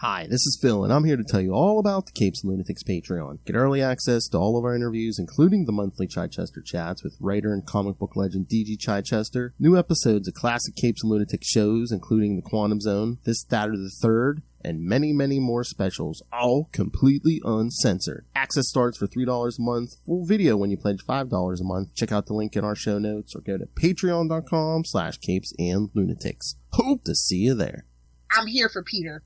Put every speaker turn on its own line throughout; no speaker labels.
Hi, this is Phil, and I'm here to tell you all about the Capes and Lunatics Patreon. Get early access to all of our interviews, including the monthly Chichester chats with writer and comic book legend D.G. Chichester, new episodes of classic Capes and Lunatics shows, including The Quantum Zone, This, That, or the Third, and many, many more specials, all completely uncensored. Access starts for $3 a month, full video when you pledge $5 a month. Check out the link in our show notes or go to patreon.com/CapesandLunatics. Hope to see you there.
I'm here for Peter.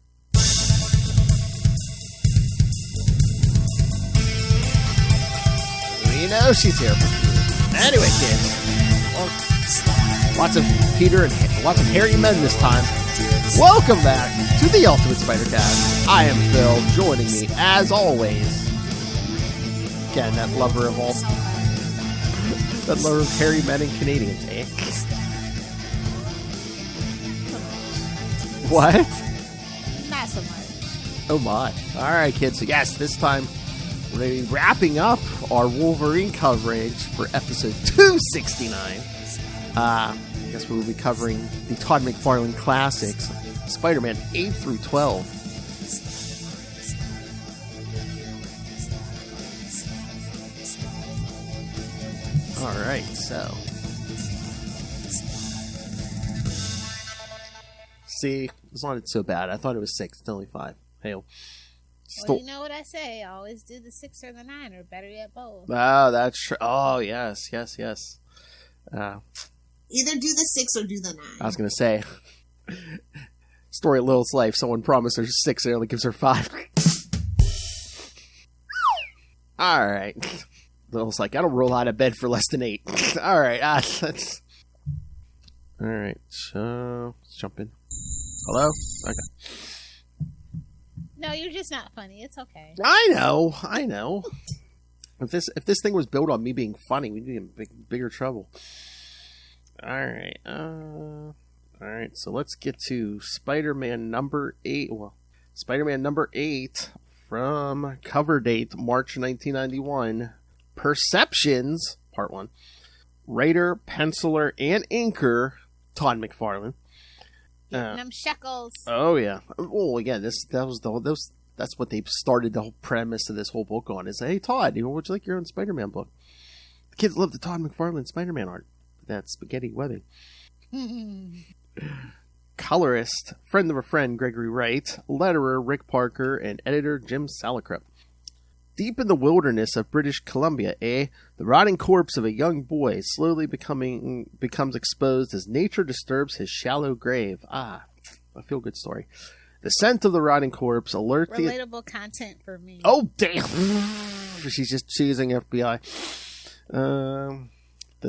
You know she's here for Peter. Anyway, kids, well, lots of Peter and lots of hairy men this time. Welcome back to the Ultimate Spider-Cast. I am Phil. Joining me, as always, again, that lover of hairy men and Canadians, eh? What?
Not so much.
Oh my! All right, kids. So yes, this time. We're going to be wrapping up our Wolverine coverage for episode 269. I guess we'll be covering the Todd McFarlane classics, Spider-Man 8 through 12. Alright, so. See, it's not so bad. I thought it was 6. It's only 5. Hail.
Well, you know what I say. Always do the 6 or the 9, or better yet, both.
Oh, that's true. Oh, yes.
Either do the 6 or do the 9.
I was going to say, story of Lilith's life. Someone promised her 6 and only gives her 5. All right. Lilith's like, I don't roll out of bed for less than 8. All right. Let's... All right. So, let's jump in. Hello? Okay.
No, you're just not funny. It's okay.
I know. If this thing was built on me being funny, we'd be in bigger trouble. All right. So let's get to Spider-Man number 8. Well, Spider-Man number 8 from cover date March 1991. Perceptions, part 1. Writer, penciler, and inker Todd McFarlane.
Them shekels.
Oh yeah. Well, again, that's what they started the whole premise of this whole book on. Is, hey Todd, would you like your own Spider-Man book? The kids love the Todd McFarlane Spider-Man art. That's spaghetti webbing. Colorist, friend of a friend, Gregory Wright. Letterer, Rick Parker, and editor Jim Salicrup. Deep in the wilderness of British Columbia, the rotting corpse of a young boy slowly becomes exposed as nature disturbs his shallow grave. A feel-good story. The scent of the rotting corpse alerts
relatable content for me.
Oh, damn! She's just choosing FBI. The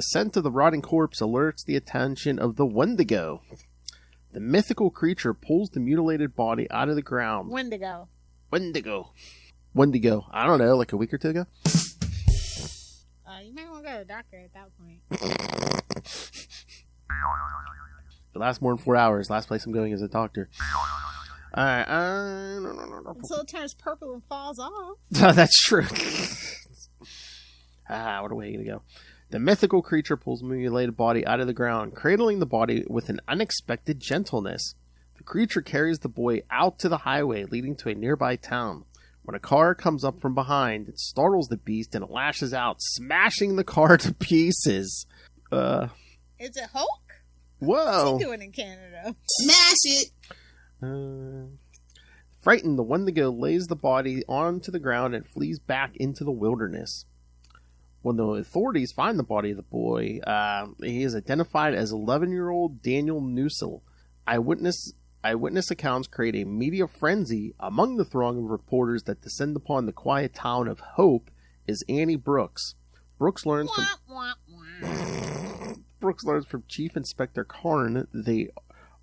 scent of the rotting corpse alerts the attention of the Wendigo. The mythical creature pulls the mutilated body out of the ground.
Wendigo.
I don't know, like a week or two ago?
You might want to go to the doctor at that point.
The last more than 4 hours. Last place I'm going is a doctor. Alright,
Until it turns purple and falls off.
That's true. What a way to go. The mythical creature pulls the mutilated body out of the ground, cradling the body with an unexpected gentleness. The creature carries the boy out to the highway leading to a nearby town. When a car comes up from behind, it startles the beast and it lashes out, smashing the car to pieces.
Is it Hulk?
Whoa.
What's he doing in Canada?
Smash it!
Frightened, the Wendigo lays the body onto the ground and flees back into the wilderness. When the authorities find the body of the boy, he is identified as 11-year-old Daniel Newsell. Eyewitness accounts create a media frenzy among the throng of reporters that descend upon the quiet town of Hope is Annie Brooks. Brooks learns from Chief Inspector Karn, the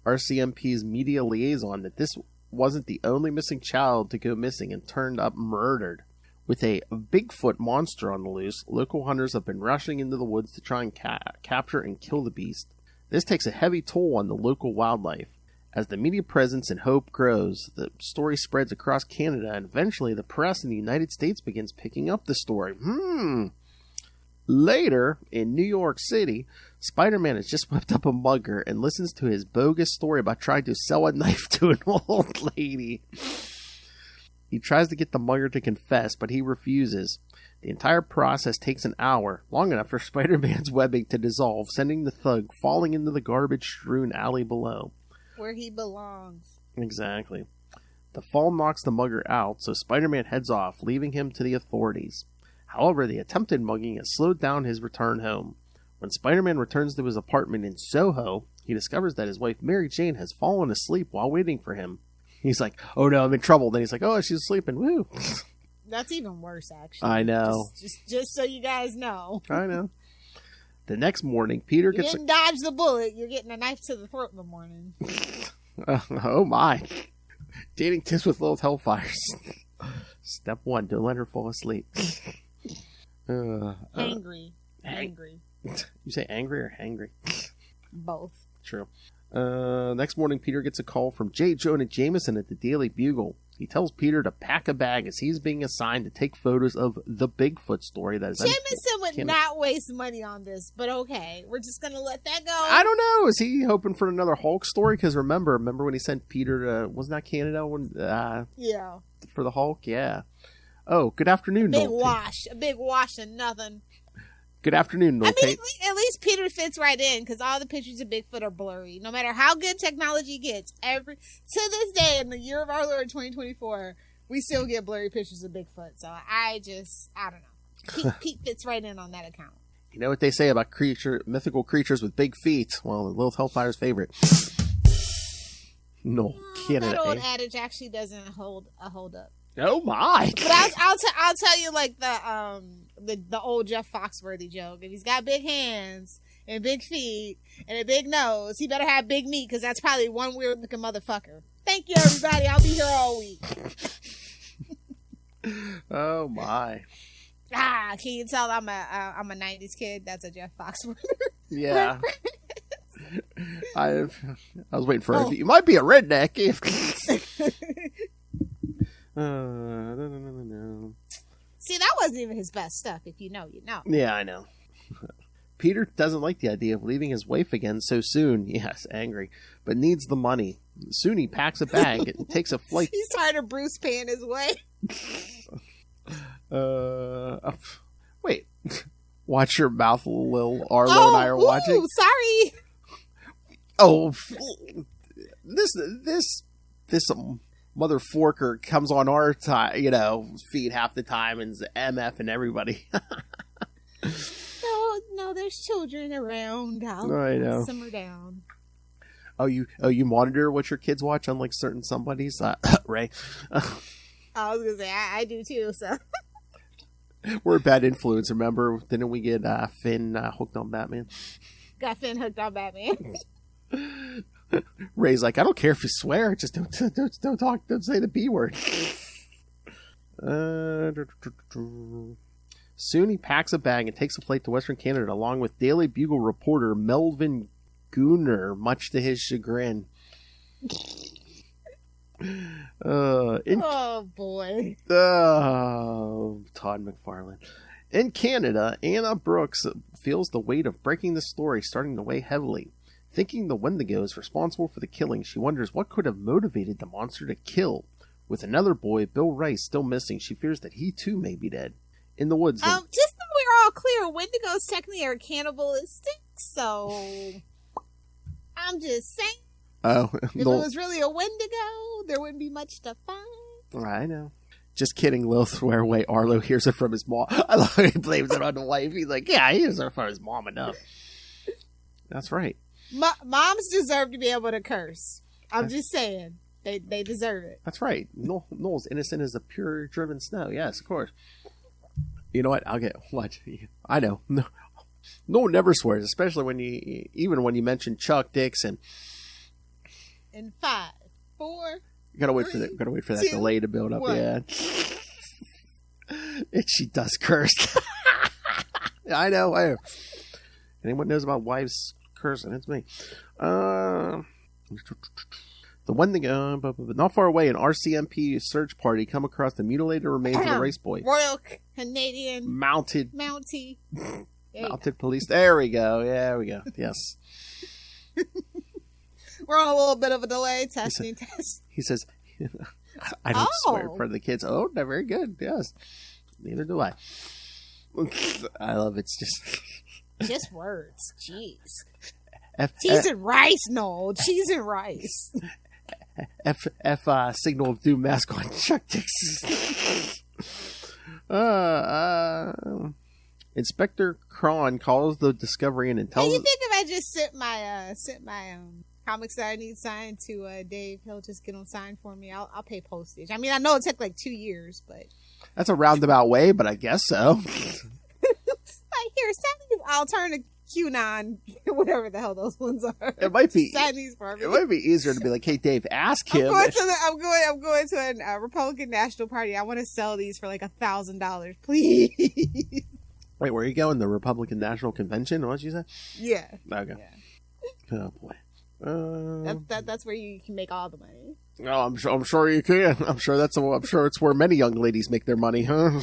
RCMP's media liaison, that this wasn't the only missing child to go missing and turned up murdered. With a Bigfoot monster on the loose, local hunters have been rushing into the woods to try and capture and kill the beast. This takes a heavy toll on the local wildlife. As the media presence in Hope grows, the story spreads across Canada, and eventually the press in the United States begins picking up the story. Later, in New York City, Spider-Man has just whipped up a mugger and listens to his bogus story about trying to sell a knife to an old lady. He tries to get the mugger to confess, but he refuses. The entire process takes an hour, long enough for Spider-Man's webbing to dissolve, sending the thug falling into the garbage-strewn alley below.
Where he belongs.
Exactly. The fall knocks the mugger out, so Spider-Man heads off, leaving him to the authorities. However, the attempted mugging has slowed down his return home. When Spider-Man returns to his apartment in Soho, he discovers that his wife Mary Jane has fallen asleep while waiting for him. He's like, oh no, I'm in trouble. Then he's like, oh, she's sleeping. Woo.
That's even worse, actually.
I know.
Just so you guys know.
I know. The next morning, Peter
you
gets...
didn't dodge the bullet. You're getting a knife to the throat in the morning.
Oh my. Dating tips with Lilith Hellfires. Step 1, don't let her fall asleep.
Angry.
You say angry or hangry?
Both.
True. Next morning, Peter gets a call from J. Jonah Jameson at the Daily Bugle. He tells Peter to pack a bag as he's being assigned to take photos of the Bigfoot story. That is
Jameson would not waste money on this, but okay. We're just going to let that go.
I don't know. Is he hoping for another Hulk story? Because remember when he sent Peter to, wasn't that Canada?
Yeah.
For the Hulk? Yeah. Oh, good afternoon,
A big wash and nothing.
Good afternoon, Noel.
I mean, at least Peter fits right in because all the pictures of Bigfoot are blurry. No matter how good technology gets, to this day in the year of our Lord 2024, we still get blurry pictures of Bigfoot. So I don't know. Pete fits right in on that account.
You know what they say about mythical creatures with big feet? Well, Lilith Hellfire's favorite. No, Canada.
That old adage actually doesn't hold up.
Oh my!
But I'll tell you like the old Jeff Foxworthy joke. If he's got big hands and big feet and a big nose, he better have big meat because that's probably one weird looking motherfucker. Thank you, everybody. I'll be here all week.
Oh my!
Can you tell I'm a '90s kid? That's a Jeff Foxworthy.
Yeah. I was waiting for you might be a redneck if. No.
See, that wasn't even his best stuff. If you know, you know.
Yeah, I know. Peter doesn't like the idea of leaving his wife again so soon. Yes, angry, but needs the money. Soon he packs a bag and takes a flight.
He's tired of Bruce paying his way.
Wait. Watch your mouth, Lil. Arlo and I are watching.
Sorry.
Oh, this mother forker comes on our feed half the time and's MF and everybody.
No, there's children around.
I know.
Simmer down.
Oh, you monitor what your kids watch, unlike certain somebody's, Ray.
I was gonna say I do too. So
we're a bad influence. Remember? Didn't we get Finn hooked on Batman?
Got Finn hooked on Batman.
Ray's like, I don't care if you swear, just don't say the B word. Soon he packs a bag and takes a flight to Western Canada along with Daily Bugle reporter Melvin Gooner, much to his chagrin.
Oh boy.
Todd McFarlane. In Canada, Anna Brooks feels the weight of breaking the story starting to weigh heavily. Thinking the Wendigo is responsible for the killing, she wonders what could have motivated the monster to kill. With another boy, Bill Rice, still missing, she fears that he too may be dead. In the woods...
just so we're all clear, Wendigos technically are cannibalistic, so... I'm just saying.
Oh,
if it was really a Wendigo, there wouldn't be much to find.
I know. Just kidding, Lil. Swear away. Arlo hears it from his mom. I love how he blames it on the wife. He's like, yeah, he hears it from his mom enough. That's right.
Moms deserve to be able to curse. I'm just saying. They deserve it.
That's right. Noel's innocent as the pure driven snow. Yes, of course. You know what? I'll get... What? I know. Noel never swears, especially when you mention Chuck Dixon.
In 5, 4...
You gotta wait for that delay to build up.
1.
Yeah. And she does curse. I know. Anyone knows about wives cursing? It's me. The Wendigo, but not far away, an RCMP search party come across the mutilated remains of the race boy.
Royal Canadian
Mounted police. There we go. Yeah, we go. Yes.
We're on a little bit of a delay. Testing.
He says, I don't swear in front of the kids. Oh, they're very good. Yes. Neither do I. I love it. It's
just words. Jeez.
Cheese
and rice, no. Cheese and rice.
Signal of Doom mask on Chuck Dixon. Inspector Cron calls the Discovery and tells.
How do you think if I just sent my comics that I need signed to Dave, he'll just get them signed for me? I'll pay postage. I mean, I know it took like 2 years, but
that's a roundabout way, but I guess so.
Like, here, send these. I'll turn to QAnon, whatever the hell those ones are.
It might be.
Send these for me.
It might be easier to be like, "Hey, Dave, ask him."
I'm going to a Republican National Party. I want to sell these for like $1,000, please.
Wait, where are you going? The Republican National Convention? What did you say?
Yeah.
Okay. Yeah. Oh boy.
That's where you can make all the money.
Oh, I'm sure you can. I'm sure it's where many young ladies make their money, huh?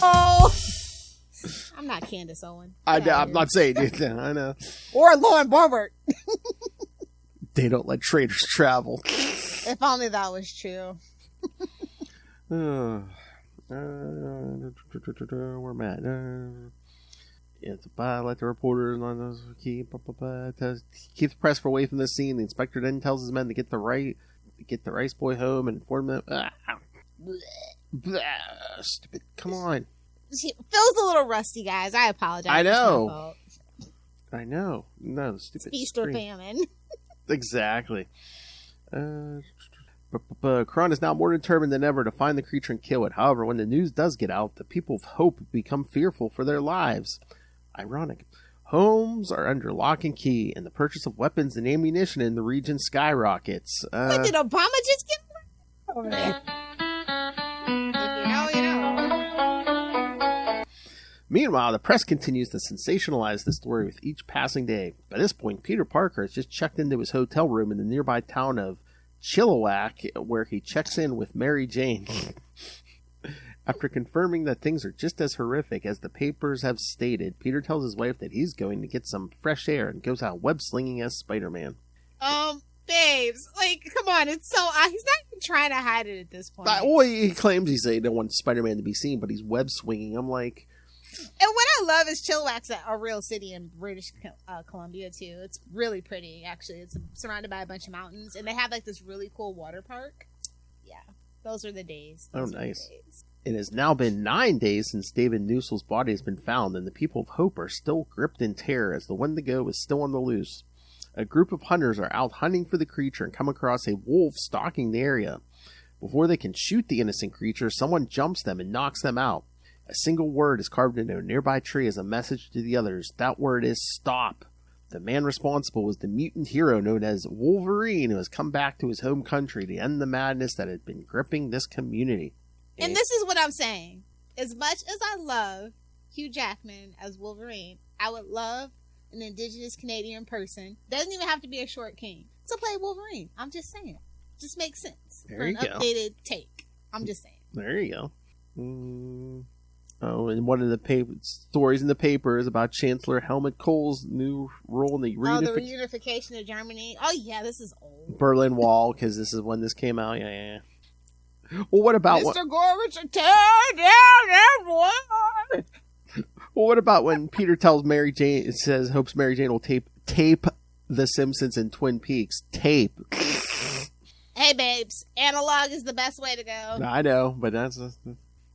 Oh. I'm not Candace Owen.
I'm not saying anything. I know.
Or Lauren Boebert.
They don't let traitors travel.
If only that was true.
Where am I at? Let the reporters keep the press away from the scene. The inspector then tells his men to get the rice boy home and inform them. Stupid! Come on.
Phil's a little rusty, guys. I apologize.
I know. I know. No, stupid.
Feast or famine.
Exactly. Kron is now more determined than ever to find the creature and kill it. However, when the news does get out, the people of Hope become fearful for their lives. Ironic. Homes are under lock and key, and the purchase of weapons and ammunition in the region skyrockets.
What, did Obama just get over there? You know.
Meanwhile, the press continues to sensationalize the story with each passing day. By this point, Peter Parker has just checked into his hotel room in the nearby town of Chilliwack, where he checks in with Mary Jane. After confirming that things are just as horrific as the papers have stated, Peter tells his wife that he's going to get some fresh air and goes out web-slinging as Spider-Man.
Babes, like, come on, it's so... he's not even trying to hide it at this point.
Well, he claims he don't want Spider-Man to be seen, but he's web-swinging. I'm like...
And what I love is Chilliwack's a real city in British Columbia, too. It's really pretty, actually. It's surrounded by a bunch of mountains, and they have, like, this really cool water park. Yeah, those are the days.
Nice. It has now been 9 days since David Newsell's body has been found, and the people of Hope are still gripped in terror as the Wendigo is still on the loose. A group of hunters are out hunting for the creature and come across a wolf stalking the area. Before they can shoot the innocent creature, someone jumps them and knocks them out. A single word is carved into a nearby tree as a message to the others. That word is stop. The man responsible was the mutant hero known as Wolverine, who has come back to his home country to end the madness that had been gripping this community.
And this is what I'm saying. As much as I love Hugh Jackman as Wolverine, I would love an indigenous Canadian person, doesn't even have to be a short king, to play Wolverine. I'm just saying. Just makes sense.
There
for
you
an
go.
Updated take. I'm just saying.
There you go. Oh, and one of the stories in the paper is about Chancellor Helmut Kohl's new role in the
the reunification of Germany. Oh, yeah, this is old.
Berlin Wall, because this is when this came out. Yeah. Well, what about...
Mr. Gorwitz, tear down that wall!
Well, what about when Peter tells Mary Jane, it says, hopes Mary Jane will tape The Simpsons and Twin Peaks. Tape.
Hey, babes, analog is the best way to go.
I know, but that's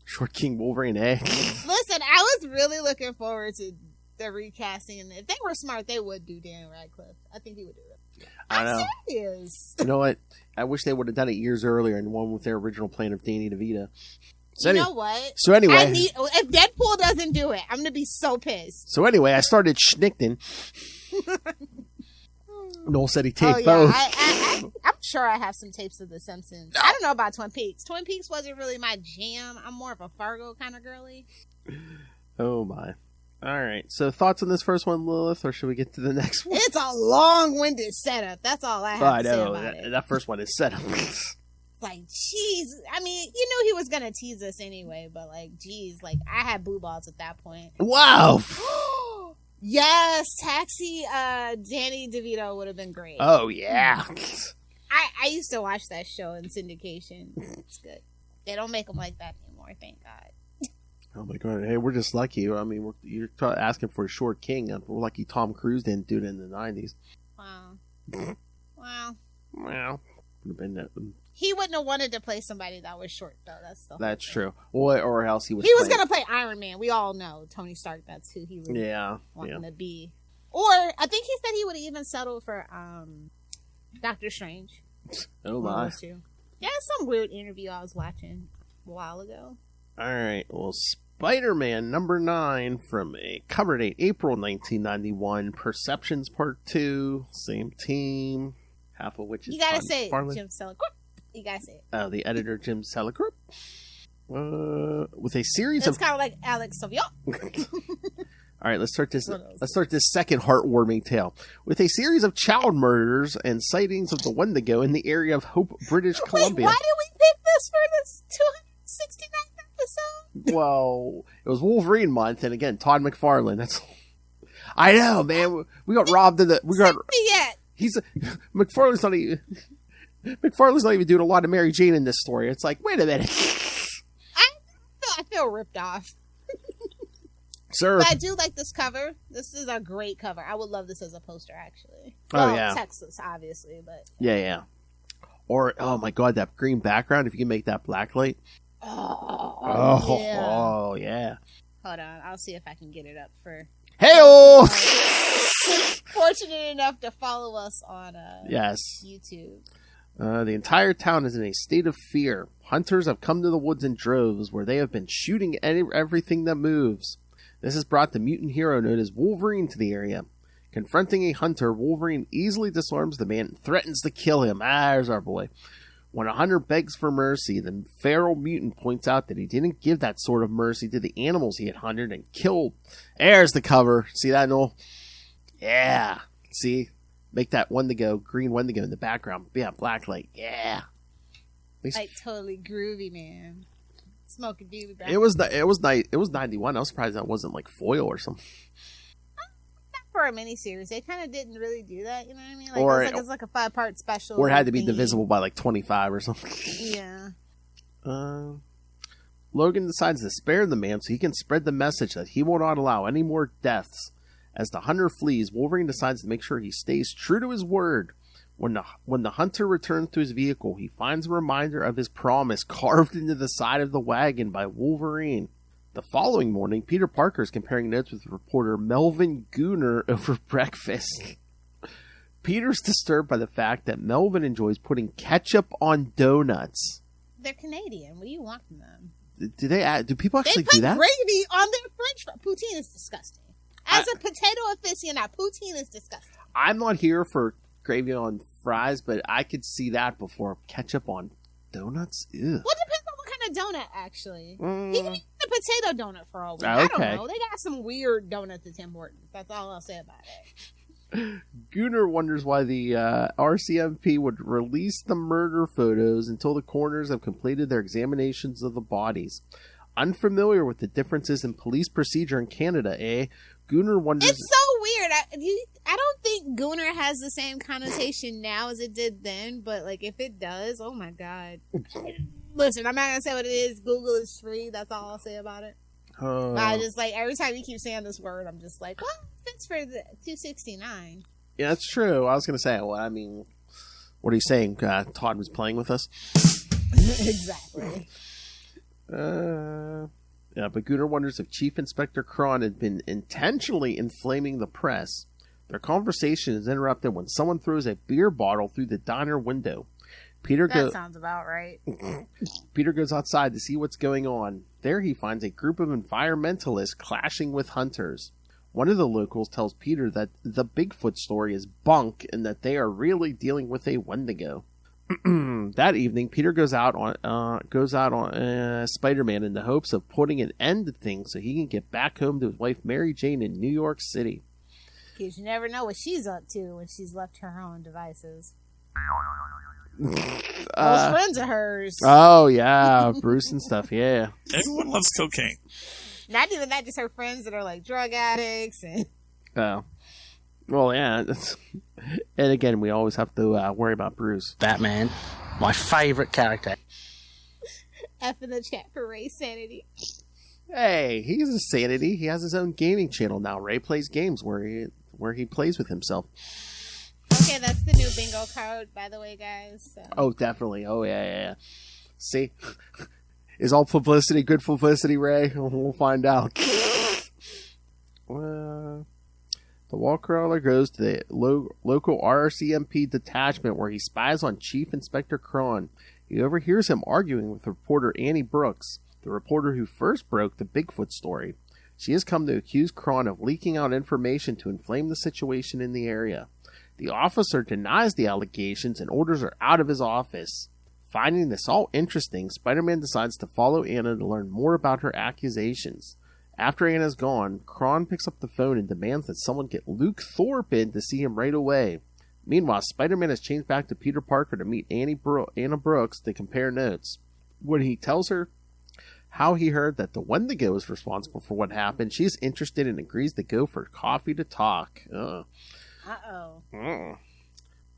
Short King Wolverine, eh?
Listen, I was really looking forward to the recasting, and if they were smart, they would do Dan Radcliffe. I think he would do it. I'm serious.
You know what? I wish they would have done it years earlier and one with their original plan of Danny DeVito.
So you know what?
So anyway,
if Deadpool doesn't do it, I'm gonna be so pissed.
So anyway, I started schnickting. Noel said he taped both.
I'm sure I have some tapes of The Simpsons. I don't know about Twin Peaks. Twin Peaks wasn't really my jam. I'm more of a Fargo kind of girly.
Oh my. All right. So thoughts on this first one, Lilith, or should we get to the next one?
It's a long-winded setup. That's all I have to say about it.
That first one is set up.
Like, jeez. I mean, you knew he was going to tease us anyway, but like, jeez. Like, I had blue balls at that point.
Wow.
Yes. Taxi Danny DeVito would have been great.
Oh, yeah.
I used to watch that show in syndication. It's good. They don't make them like that anymore, thank God.
Oh my God! Hey, we're just lucky. I mean, you're asking for a short king. We're lucky Tom Cruise didn't do it in the 90s.
Wow.
Well, would have been.
He wouldn't have wanted to play somebody that was short, though. That's
true. Or else he was.
He was going to play Iron Man. We all know Tony Stark. That's who he was wanting to be. Or I think he said he would have even settled for Doctor Strange.
Oh my!
Yeah, some weird interview I was watching a while ago.
All right. Well, Spider-Man number 9 from a cover date April 1991. Perceptions Part 2. Same team. Half of which is
you gotta
Todd
say
McFarlane.
Jim Selick. You gotta say it.
The editor Jim Selick. With a series
it's
of.
Kind of like Alex Savion.
All right, let's start this second heartwarming tale. With a series of child murders and sightings of the Wendigo in the area of Hope, British Columbia.
Wait, why did we pick this for this 269th episode?
Well, it was Wolverine month, and again, Todd McFarlane. That's. I know, man. We got robbed of the. We got. He's McFarlane's not even. McFarlane's not even doing a lot of Mary Jane in this story. It's like, wait a minute.
I feel ripped off.
Sir.
But I do like this cover. This is a great cover. I would love this as a poster, actually. Texas, obviously, but
yeah. Or oh my God, that green background. If you can make that blacklight.
Oh
yeah.
Hold on, I'll see if I can get it up for.
Hey-o!
Fortunate enough to follow us on YouTube.
The entire town is in a state of fear. Hunters have come to the woods in droves where they have been shooting everything that moves. This has brought the mutant hero known as Wolverine to the area. Confronting a hunter, Wolverine easily disarms the man and threatens to kill him. There's our boy. When a hunter begs for mercy, the feral mutant points out that he didn't give that sort of mercy to the animals he had hunted and killed. There's the cover. See that, Noel? Yeah. See? Make that Wendigo, green Wendigo in the background. Yeah, blacklight. Yeah.
Like totally groovy, man. Smoking doobie back.
It was 91. I was surprised that wasn't like foil or something.
Not for a miniseries. They kind of didn't really do that, you know what I mean? Like, it's like a 5-part special.
Or it had to be divisible by like 25 or something.
Yeah.
Logan decides to spare the man so he can spread the message that he will not allow any more deaths. As the hunter flees, Wolverine decides to make sure he stays true to his word. When the hunter returns to his vehicle, he finds a reminder of his promise carved into the side of the wagon by Wolverine. The following morning, Peter Parker is comparing notes with reporter Melvin Gooner over breakfast. Peter's disturbed by the fact that Melvin enjoys putting ketchup on donuts.
They're Canadian. What do you want from them?
Do people actually do that?
They put gravy on their French fries. Poutine is disgusting. As a potato aficionado, poutine is disgusting. I'm
not here for gravy on fries, but I could see that before. Ketchup on donuts? Ew.
Well, it depends on what kind of donut, actually. He can eat a potato donut for all we know.
Okay.
I don't know. They got some weird donuts at Tim Hortons. That's all I'll say about it.
Gooner wonders why the RCMP would release the murder photos until the coroners have completed their examinations of the bodies. Unfamiliar with the differences in police procedure in Canada, Gooner wonders...
It's so weird. I don't think Gooner has the same connotation now as it did then, but like if it does, oh my God. Listen, I'm not going to say what it is. Google is free. That's all I'll say about it. I just like, every time you keep saying this word, I'm just like, well, it's for the 269.
Yeah, that's true. I was going to say, well, I mean, what are you saying? Todd was playing with us?
Exactly.
Yeah, but Gooner wonders if Chief Inspector Cron had been intentionally inflaming the press. Their conversation is interrupted when someone throws a beer bottle through the diner window.
That sounds about right.
Peter goes outside to see what's going on. There he finds a group of environmentalists clashing with hunters. One of the locals tells Peter that the Bigfoot story is bunk and that they are really dealing with a Wendigo. That evening, Peter goes out on Spider-Man in the hopes of putting an end to things so he can get back home to his wife Mary Jane in New York City.
Because you never know what she's up to when she's left her own devices. Those friends of hers.
Oh yeah, Bruce and stuff. Yeah,
everyone loves cocaine.
Not even that, just her friends that are like drug addicts and.
Oh. Well, yeah. And again, we always have to worry about Bruce.
Batman, my favourite character.
F in the chat for Ray's sanity.
Hey, he's a sanity. He has his own gaming channel now. Ray plays games where he plays with himself.
Okay, that's the new bingo card, by the way, guys. So.
Oh, definitely. Oh, yeah. See? Is all publicity good publicity, Ray? We'll find out. The wall crawler goes to the local RCMP detachment where he spies on Chief Inspector Cron. He overhears him arguing with reporter Annie Brooks, the reporter who first broke the Bigfoot story. She has come to accuse Cron of leaking out information to inflame the situation in the area. The officer denies the allegations and orders her out of his office. Finding this all interesting, Spider-Man decides to follow Anna to learn more about her accusations. After Anna's gone, Cron picks up the phone and demands that someone get Luke Thorpe in to see him right away. Meanwhile, Spider-Man has changed back to Peter Parker to meet Anna Brooks to compare notes. When he tells her how he heard that the Wendigo is responsible for what happened, she's interested and agrees to go for coffee to talk.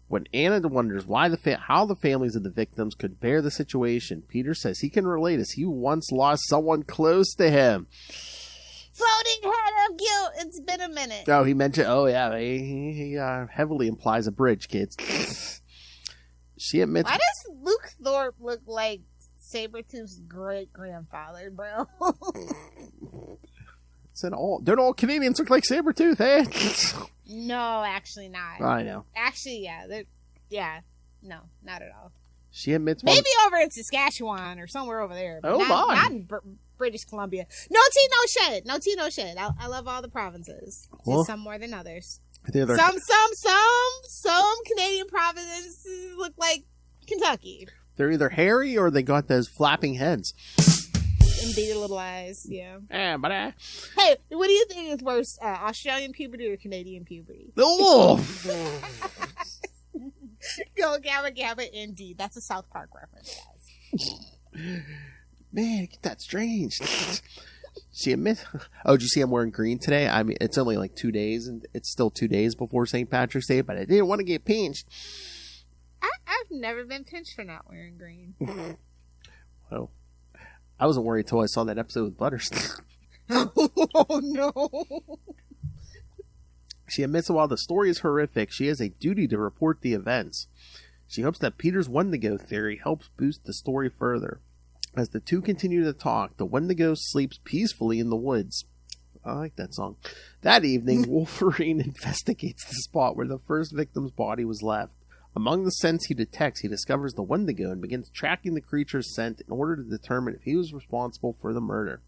When Anna wonders how the families of the victims could bear the situation, Peter says he can relate as he once lost someone close to him.
Floating head of guilt. It's been a minute.
Oh, he mentioned. Oh, yeah. He heavily implies a bridge, kids. She admits.
Why does Luke Thorpe look like Sabretooth's great grandfather, bro?
Don't all Canadians look like Sabretooth, eh?
No, actually not.
I know.
Actually, yeah. No, not at all.
She admits.
Maybe over in Saskatchewan or somewhere over there. But not in British Columbia. No tea, no shade. No tea, no shade. I love all the provinces. Just some more than others. Some Canadian provinces look like Kentucky.
They're either hairy or they got those flapping heads.
And beady little eyes, yeah.
Hey,
what do you think is worse, Australian puberty or Canadian puberty?
Oh!
Go Gabba Gabba, indeed. That's a South Park reference, guys.
Man, get that strange. She admits. Oh, did you see I'm wearing green today? I mean, it's only like 2 days, and it's still 2 days before St. Patrick's Day, but I didn't want to get pinched.
I've never been pinched for not wearing green.
Well, I wasn't worried until I saw that episode with Butters.
Oh, no.
She admits that while the story is horrific, she has a duty to report the events. She hopes that Peter's Wendigo theory helps boost the story further. As the two continue to talk, the Wendigo sleeps peacefully in the woods. I like that song. That evening, Wolverine investigates the spot where the first victim's body was left. Among the scents he detects, he discovers the Wendigo and begins tracking the creature's scent in order to determine if he was responsible for the murder.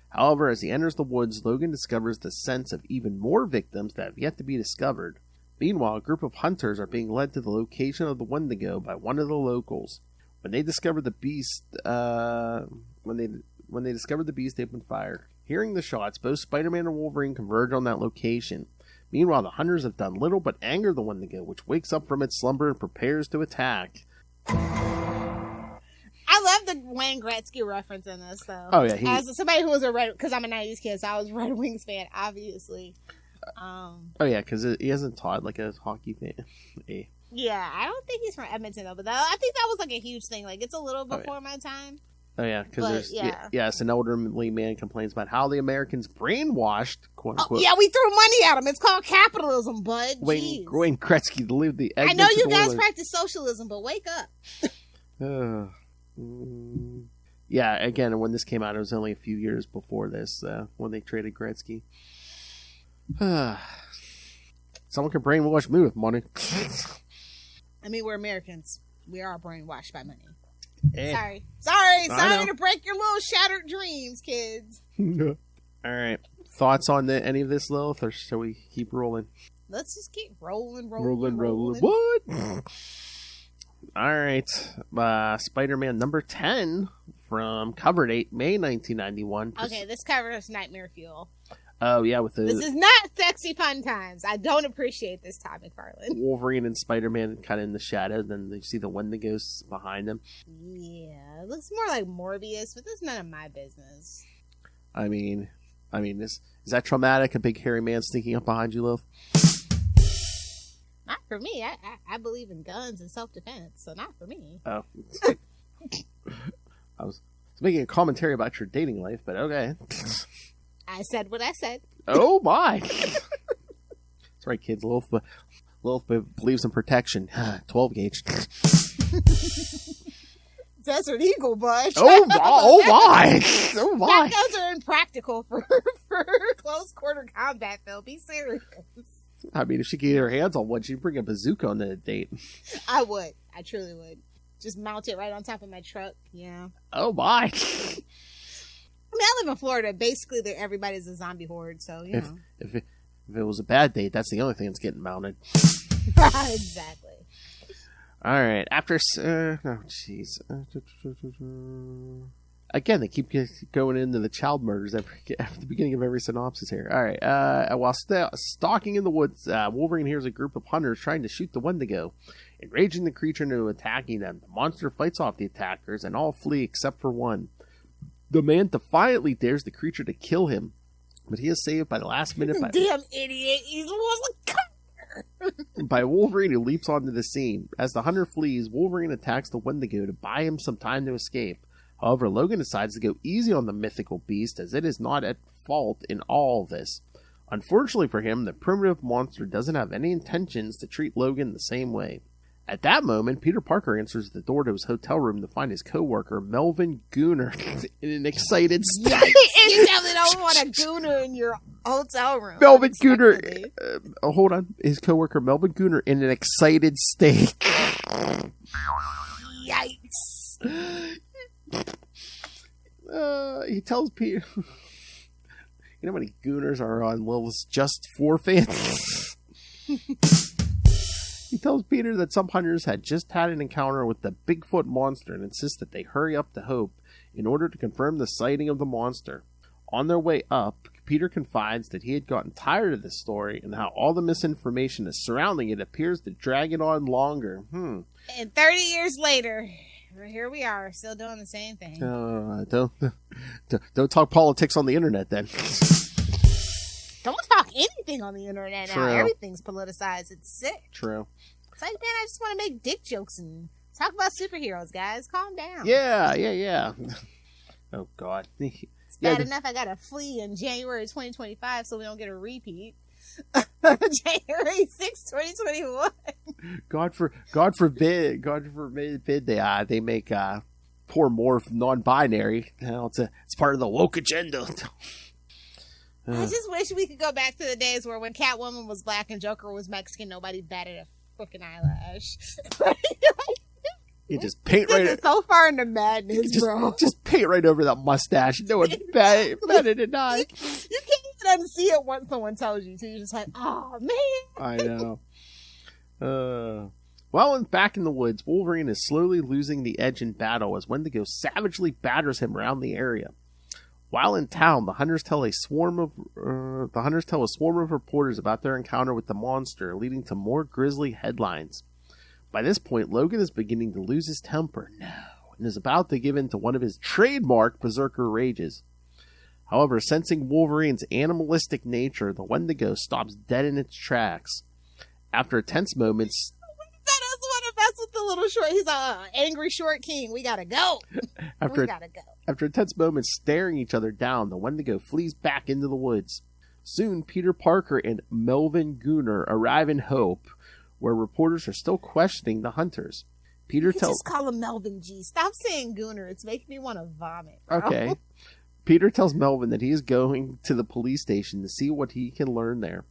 However, as he enters the woods, Logan discovers the scents of even more victims that have yet to be discovered. Meanwhile, a group of hunters are being led to the location of the Wendigo by one of the locals. When they discover the beast, when they discovered the beast, they opened fire. Hearing the shots, both Spider-Man and Wolverine converge on that location. Meanwhile, the hunters have done little but anger the Wendigo, which wakes up from its slumber and prepares to attack.
I love the Wayne Gretzky reference in this, though.
Oh, yeah.
As somebody who was because I'm a 90s kid, so I was a Red Wings fan, obviously.
Oh, yeah, because he hasn't taught like a hockey fan.
Yeah, I don't think he's from Edmonton, though, but I think that was like a huge thing. Like, it's a little before my time.
Oh, yeah, because yes, an elderly man complains about how the Americans brainwashed, quote unquote.
Oh, yeah, we threw money at him. It's called capitalism, bud.
Wayne Gretzky to leave the
I know you guys practice socialism, but wake up.
Yeah, again, when this came out, it was only a few years before this, when they traded Gretzky. Someone can brainwash me with money.
I mean, we're Americans. We are brainwashed by money.
Eh.
Sorry to break your little shattered dreams, kids.
All right. Thoughts on any of this, Lilith, or shall we keep rolling?
Let's just keep rolling.
What? All right. Spider-Man number 10 from cover date, May 1991.
Okay, this cover is nightmare fuel.
Oh, yeah,
This is not sexy fun times. I don't appreciate this time, McFarlane.
Wolverine and Spider-Man kind of in the shadow, then you see the Wendigos behind them.
Yeah, it looks more like Morbius, but that's none of my business.
I mean, is that traumatic? A big hairy man sneaking up behind you, Lilith?
Not for me. I believe in guns and self-defense, so not for me.
Oh. I was making a commentary about your dating life, but okay.
I said what I said.
Oh, my. That's right, kids. Lilith believes in protection. 12 gauge.
Desert Eagle, bud.
Oh, my. Oh, my. Oh, my.
Those are impractical for close quarter combat, Phil. Be serious.
I mean, if she could get her hands on one, she'd bring a bazooka on the date.
I would. I truly would. Just mount it right on top of my truck. Yeah.
Oh, my.
I mean, I live in Florida. Basically, everybody's a zombie horde, so, you know.
If it was a bad date, that's the only thing that's getting mounted.
Exactly.
All right. After... oh, jeez. Again, they keep going into the child murders at the beginning of every synopsis here. All right. While stalking in the woods, Wolverine hears a group of hunters trying to shoot the Wendigo, enraging the creature into attacking them. The monster fights off the attackers, and all flee except for one. The man defiantly dares the creature to kill him, but he is saved by the last minute by...
Damn idiot. He's was a
by Wolverine, who leaps onto the scene. As the hunter flees, Wolverine attacks the Wendigo to buy him some time to escape. However, Logan decides to go easy on the mythical beast, as it is not at fault in all of this. Unfortunately for him, the primitive monster doesn't have any intentions to treat Logan the same way. At that moment, Peter Parker answers the door to his hotel room to find his co-worker, Melvin Gooner, in an excited state.
You definitely don't want a gooner in your hotel room.
Melvin Gooner, hold on, his co-worker, Melvin Gooner, in an excited state.
Yikes.
He tells Peter... You know how many Gooners are on Lilith's Just For fans? He tells Peter that some hunters had just had an encounter with the Bigfoot monster and insists that they hurry up to Hope in order to confirm the sighting of the monster. On their way up, Peter confides that he had gotten tired of this story and how all the misinformation surrounding it appears to drag it on longer.
And 30 years later, here we are, still doing the same thing.
Don't talk politics on the internet, then.
Don't talk anything on the internet now.
True.
Everything's politicized. It's sick.
True.
It's like, man, I just want to make dick jokes and talk about superheroes, guys. Calm down.
Yeah. Oh, God.
It's bad enough I got to flee in January 2025 so we don't get a repeat. January 6, 2021.
God forbid they make poor Morph non-binary. It's part of the woke agenda.
I just wish we could go back to the days where when Catwoman was black and Joker was Mexican, nobody batted a fucking eyelash.
You just paint right.
It's so far into madness, bro.
Just paint right over that mustache. No one batted an eye.
You can't even unsee it once someone tells you to. You're just like, oh man.
I know. While back in the woods, Wolverine is slowly losing the edge in battle as Wendigo savagely batters him around the area. While in town, the hunters tell a swarm of reporters about their encounter with the monster, leading to more grisly headlines. By this point, Logan is beginning to lose his temper now and is about to give in to one of his trademark berserker rages. However, sensing Wolverine's animalistic nature, the Wendigo stops dead in its tracks. After a tense moment,
that doesn't want to mess with the little short. He's an angry short king. We gotta go.
After a tense moment staring each other down, the Wendigo flees back into the woods. Soon, Peter Parker and Melvin Gooner arrive in Hope, where reporters are still questioning the hunters. Peter tells...
Just call him Melvin G. Stop saying Gooner. It's making me want to vomit, bro.
Okay. Peter tells Melvin that he is going to the police station to see what he can learn there.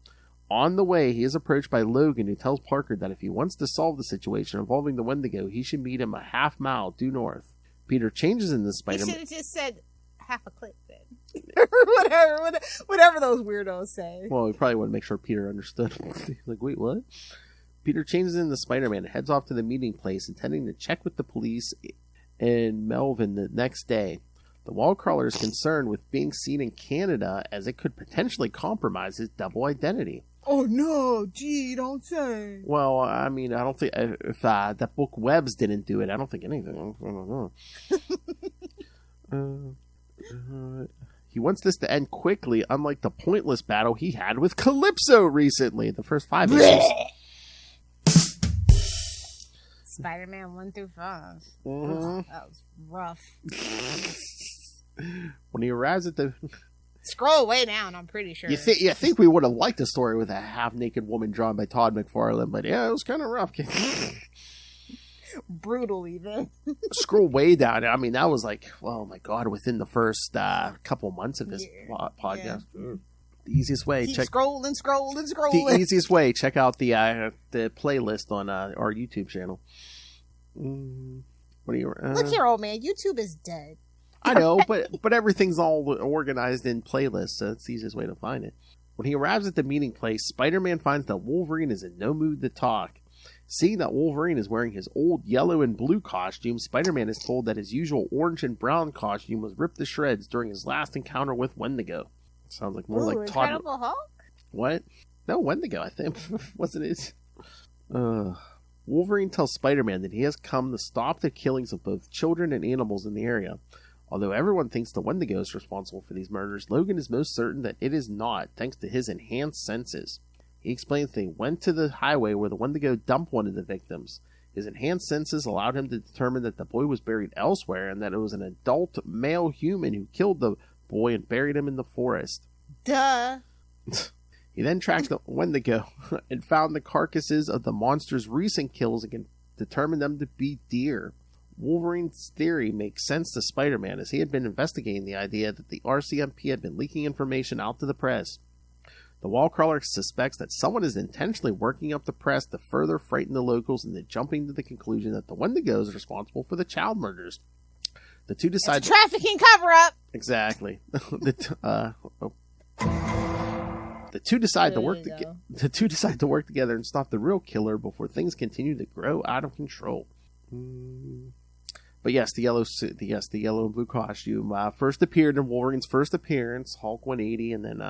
On the way, he is approached by Logan, who tells Parker that if he wants to solve the situation involving the Wendigo, he should meet him a half mile due north. Peter changes into Spider-Man.
He should have just said half a click then. whatever those weirdos say.
Well, we probably want to make sure Peter understood. Like, wait, what? Peter changes into Spider-Man and heads off to the meeting place, intending to check with the police and Melvin the next day. The wallcrawler is concerned with being seen in Canada as it could potentially compromise his double identity.
Oh no, gee, don't say.
Well, I mean, I don't think if that book Webbs didn't do it, I don't think anything. I don't know. He wants this to end quickly, unlike the pointless battle he had with Calypso recently, the first 5 issues.
Spider-Man 1 through 5.
Mhm.
That was rough.
When he arrives at the...
Scroll way down, I'm pretty sure.
You think we would have liked a story with a half-naked woman drawn by Todd McFarlane, but yeah, it was kind of rough.
Brutal, even.
Scroll way down. I mean, that was like, oh my god, within the first couple months of this podcast.
Yeah.
The easiest way,
Keep
check
scrolling.
the easiest way. Check out the playlist on our YouTube channel. What are you?
Look here, old man. YouTube is dead.
I know, but everything's all organized in playlists, so it's the easiest way to find it. When he arrives at the meeting place, Spider-Man finds that Wolverine is in no mood to talk. Seeing that Wolverine is wearing his old yellow and blue costume, Spider-Man is told that his usual orange and brown costume was ripped to shreds during his last encounter with Wendigo. Sounds like more like Todd.
Incredible Hulk?
What? No, Wendigo, I think. Wasn't it? Wolverine tells Spider-Man that he has come to stop the killings of both children and animals in the area. Although everyone thinks the Wendigo is responsible for these murders, Logan is most certain that it is not, thanks to his enhanced senses. He explains that he went to the highway where the Wendigo dumped one of the victims. His enhanced senses allowed him to determine that the boy was buried elsewhere and that it was an adult male human who killed the boy and buried him in the forest.
Duh.
He then tracked the Wendigo and found the carcasses of the monster's recent kills and determined them to be deer. Wolverine's theory makes sense to Spider-Man, as he had been investigating the idea that the RCMP had been leaking information out to the press. The Wallcrawler suspects that someone is intentionally working up the press to further frighten the locals into jumping to the conclusion that the Wendigo is responsible for the child murders. The two decide...
It's a trafficking cover-up!
Exactly. The two decide to work together and stop the real killer before things continue to grow out of control. But yes, the yellow and blue costume first appeared in Wolverine's first appearance, Hulk 180, and then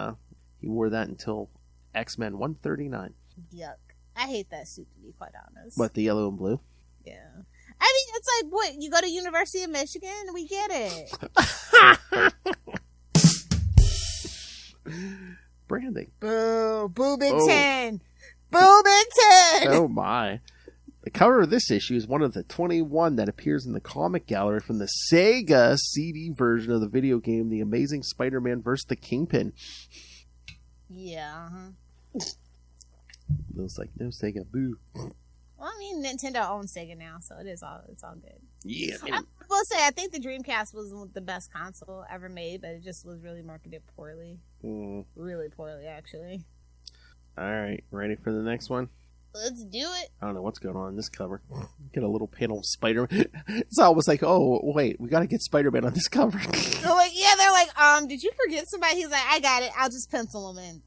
he wore that until X-Men 139.
Yuck. I hate that suit, to be quite honest.
What, the yellow and blue?
Yeah. I mean, it's like, what, you go to University of Michigan? We get it.
Branding.
Boo. Boobington. Boobington!
Oh my. The cover of this issue is one of the 21 that appears in the comic gallery from the Sega CD version of the video game The Amazing Spider-Man vs. the Kingpin.
Yeah.
Looks like no Sega, boo.
Well, I mean, Nintendo owns Sega now, so it's all good.
Yeah.
I will say, I think the Dreamcast was the best console ever made, but it just was really marketed poorly. Really poorly, actually.
All right, ready for the next one?
Let's do it.
I don't know what's going on in this cover. Get a little panel of Spider-Man. It's almost like, oh, wait, we got to get Spider-Man on this cover.
They're like, did you forget somebody? He's like, I got it. I'll just pencil them in.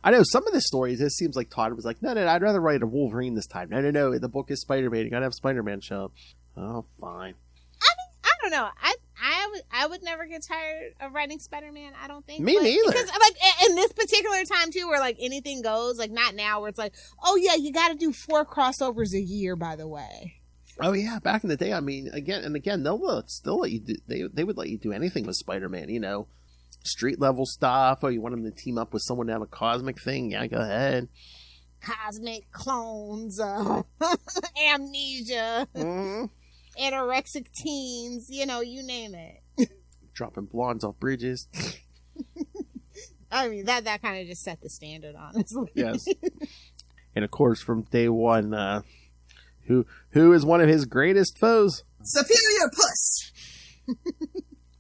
I know, some of the stories, it seems like Todd was like, no, I'd rather write a Wolverine this time. No, the book is Spider-Man. You got to have Spider-Man show up. Oh, fine.
I don't know. I would never get tired of writing Spider-Man, I don't think.
Me neither.
Because, like, in this particular time, too, where, like, anything goes, like, not now, where it's like, oh, yeah, you got to do 4 crossovers a year, by the way.
Oh, yeah, back in the day, I mean, again, they'll still let you do, they would let you do anything with Spider-Man, you know, street-level stuff, or you want him to team up with someone to have a cosmic thing, yeah, go ahead.
Cosmic clones, amnesia, anorexic teens, you know, you name it.
Dropping blondes off bridges.
I mean, that kind of just set the standard, honestly.
Yes. And of course, from day one, who is one of his greatest foes?
Superior Puss!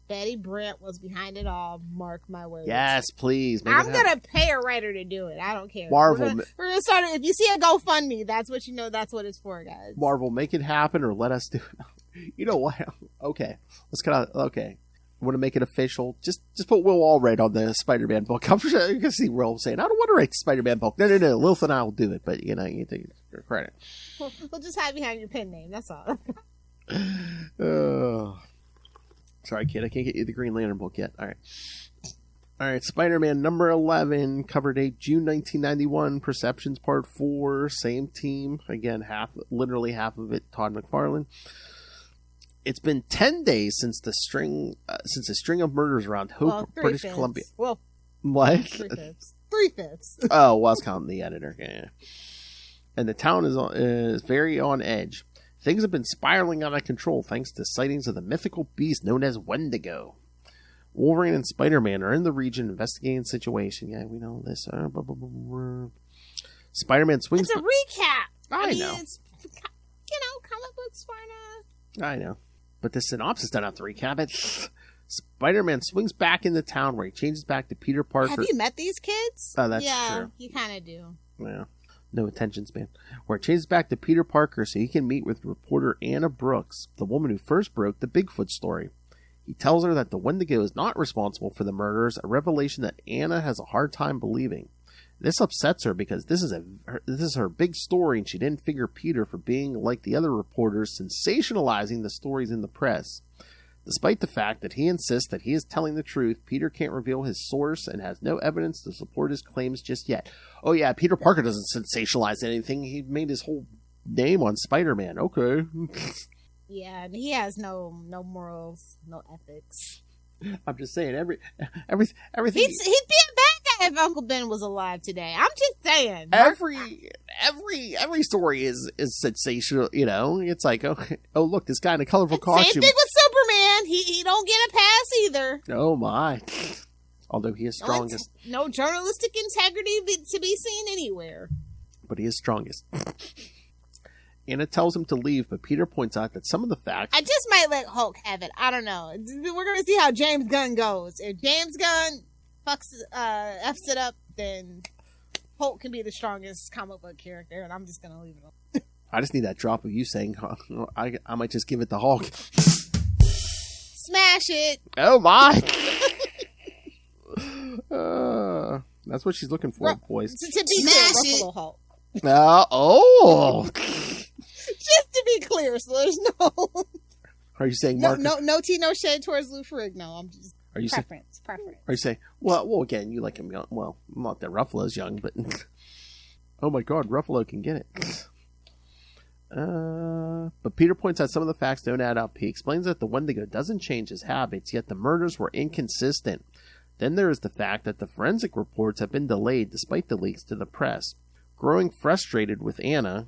Betty Brant was behind it all, mark my words.
Yes, please.
I'm going to pay a writer to do it. I don't care.
Marvel.
We're gonna start it. If you see a GoFundMe, that's what you know, that's what it's for, guys.
Marvel, make it happen or let us do it. You know what? Okay. Okay. Want to make it official? Just put Will Allred on the Spider-Man book. I'm sure you can see Will saying, I don't want to write the Spider-Man book. No. Lilith and I will do it, but you know, you take your credit.
We'll just hide behind your pen name. That's all.
Sorry, kid. I can't get you the Green Lantern book yet. All right. Spider-Man number 11, cover date June 1991. Perceptions Part 4. Same team. Again, literally half of it. Todd McFarlane. It's been 10 days since a string of murders around Hope, British Columbia.
Well,
what?
3/5.
Oh, well, I was counting the editor. Yeah. And the town is very on edge. Things have been spiraling out of control thanks to sightings of the mythical beast known as Wendigo. Wolverine and Spider-Man are in the region investigating the situation. Yeah, we know this. Spider-Man swings...
It's a recap.
I know.
It's, comic books fine.
I know. But the synopsis doesn't have to recap it. Spider-Man swings back into town where he changes back to Peter Parker.
Have you met these kids?
Oh, that's
yeah,
true.
You kind of do.
Yeah. No attention span. Where it changes back to Peter Parker so he can meet with reporter Anna Brooks, the woman who first broke the Bigfoot story. He tells her that the Wendigo is not responsible for the murders, a revelation that Anna has a hard time believing. This upsets her because this is her big story, and she didn't figure Peter for being like the other reporters, sensationalizing the stories in the press. Despite the fact that he insists that he is telling the truth, Peter can't reveal his source and has no evidence to support his claims just yet. Oh yeah, Peter Parker doesn't sensationalize anything. He made his whole name on Spider-Man. Okay.
Yeah, he has no morals, no ethics.
I'm just saying, everything.
He'd be a bad guy if Uncle Ben was alive today. I'm just saying.
Every story is sensational. You know, it's like, oh look, this guy in a colorful costume.
Same thing with Superman. He don't get a pass either.
Oh my! Although he is strongest.
No journalistic integrity to be seen anywhere.
But he is strongest. Anna tells him to leave, but Peter points out that some of the facts...
I just might let Hulk have it. I don't know. We're going to see how James Gunn goes. If James Gunn F's it up, then Hulk can be the strongest comic book character, and I'm just going to leave it alone.
I just need that drop of you saying, I might just give it to Hulk.
Smash it!
Oh my! That's what she's looking for, boys.
To be clear, Ruffalo Hulk.
Oh!
Just to be clear, so there's no...
Are you saying Marcus?
No tea, no shade towards Lou Ferrigno. I'm just...
Are you
preference.
Are you saying, well, again, you like him young. Well, not that Ruffalo's young, but... Oh my god, Ruffalo can get it. But Peter points out some of the facts don't add up. He explains that the Wendigo doesn't change his habits, yet the murders were inconsistent. Then there is the fact that the forensic reports have been delayed despite the leaks to the press. Growing frustrated with Anna...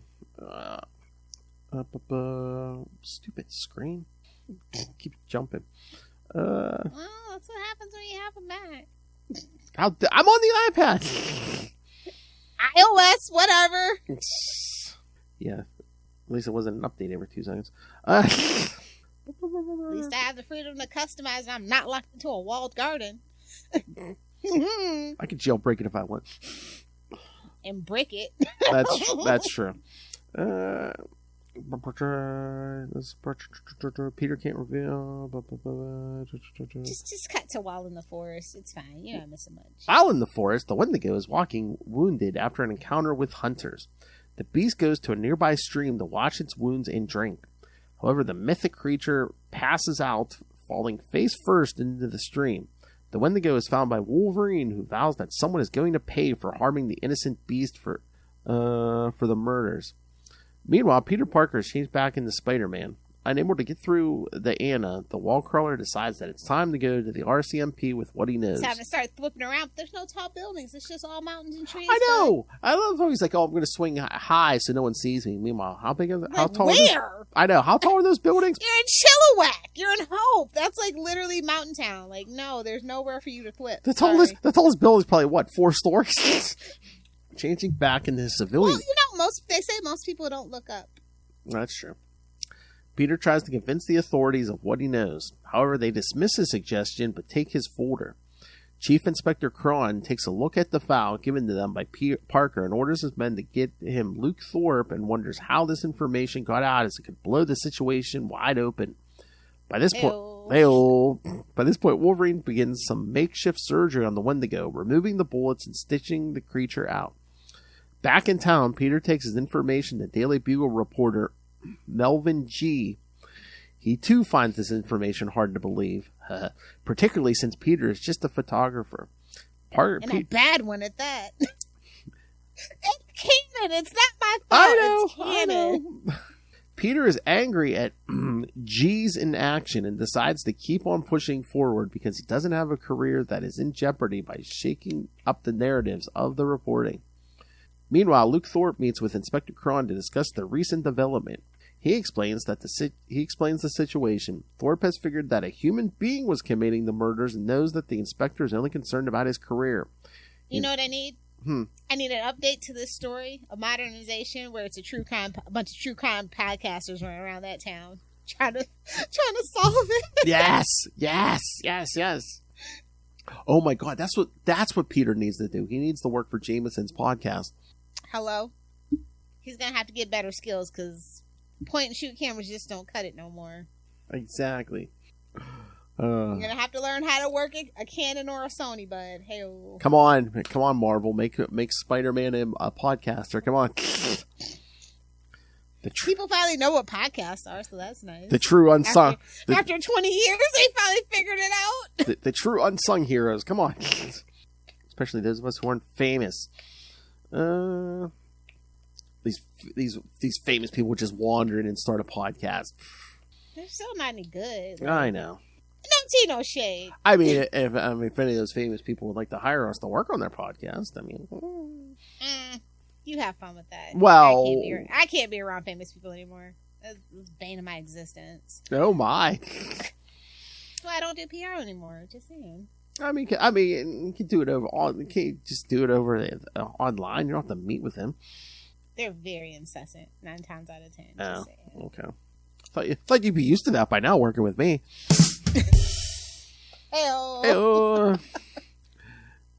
stupid screen. Keep jumping.
Well, that's what happens when you have a Mac.
I'm on the iPad.
iOS, whatever.
Yeah. At least it wasn't an update every 2 seconds.
At least I have the freedom to customize and I'm not locked into a walled garden.
I could jailbreak it if I want.
And brick it.
That's true. Peter can't reveal.
Just cut to Wild in the Forest. It's fine. You're not missing much.
While in the forest, the Wendigo is walking wounded after an encounter with hunters. The beast goes to a nearby stream to wash its wounds and drink. However, the mythic creature passes out, falling face first into the stream. The Wendigo is found by Wolverine, who vows that someone is going to pay for harming the innocent beast for the murders. Meanwhile, Peter Parker is changed back into Spider-Man. Unable to get through the Anna, the wall crawler decides that it's time to go to the RCMP with what he knows.
It's time to start flipping around. There's no tall buildings. It's just all mountains and trees.
I know. I love how he's like, "Oh, I'm going to swing high so no one sees me." Meanwhile, how tall?
Where?
I know. How tall are those buildings?
You're in Chilliwack. You're in Hope. That's like literally Mountain Town. Like, no, there's nowhere for you to flip.
The tallest building is probably what, 4 stories? Changing back into civilian.
Well, they say most people don't look up.
That's true. Peter tries to convince the authorities of what he knows. However, they dismiss his suggestion but take his folder. Chief Inspector Cron takes a look at the file given to them by Parker and orders his men to get him Luke Thorpe and wonders how this information got out as it could blow the situation wide open. By this point, Wolverine begins some makeshift surgery on the Wendigo, removing the bullets and stitching the creature out. Back in town, Peter takes his information to Daily Bugle reporter Melvin G. He too finds this information hard to believe, particularly since Peter is just a photographer.
A bad one at that. It's canon. It's not my fault. It's canon.
I know. Peter is angry at G's inaction and decides to keep on pushing forward because he doesn't have a career that is in jeopardy by shaking up the narratives of the reporting. Meanwhile, Luke Thorpe meets with Inspector Cron to discuss the recent development. He explains the situation. Thorpe has figured that a human being was committing the murders and knows that the inspector is only concerned about his career.
You know what I need? I need an update to this story, a modernization where it's a bunch of true crime podcasters running around that town trying to solve it.
Yes. Oh my God, that's what Peter needs to do. He needs to work for Jameson's podcast.
Hello? He's gonna have to get better skills because point and shoot cameras just don't cut it no more.
Exactly.
You're gonna have to learn how to work a Canon or a Sony, bud. Hey,
come on, Marvel, make Spider-Man a podcaster. Come on.
People finally know what podcasts are, so that's nice.
The true unsung.
After 20 years, they finally figured it out.
The true unsung heroes. Come on, especially those of us who aren't famous. These famous people just wander in and start a podcast.
They're still not any good.
I know.
No shade.
I mean, if any of those famous people would like to hire us to work on their podcast, I mean,
you have fun with that.
Well,
I can't be around famous people anymore. That's the bane of my existence.
Oh my!
That's why I don't do PR anymore. Just saying.
I mean, you can do it over. You can't just do it over online. You don't have to meet with them.
They're very incessant. 9 times out of 10.
Oh, okay. Thought you'd be used to that by now, working with me.
Hey-oh.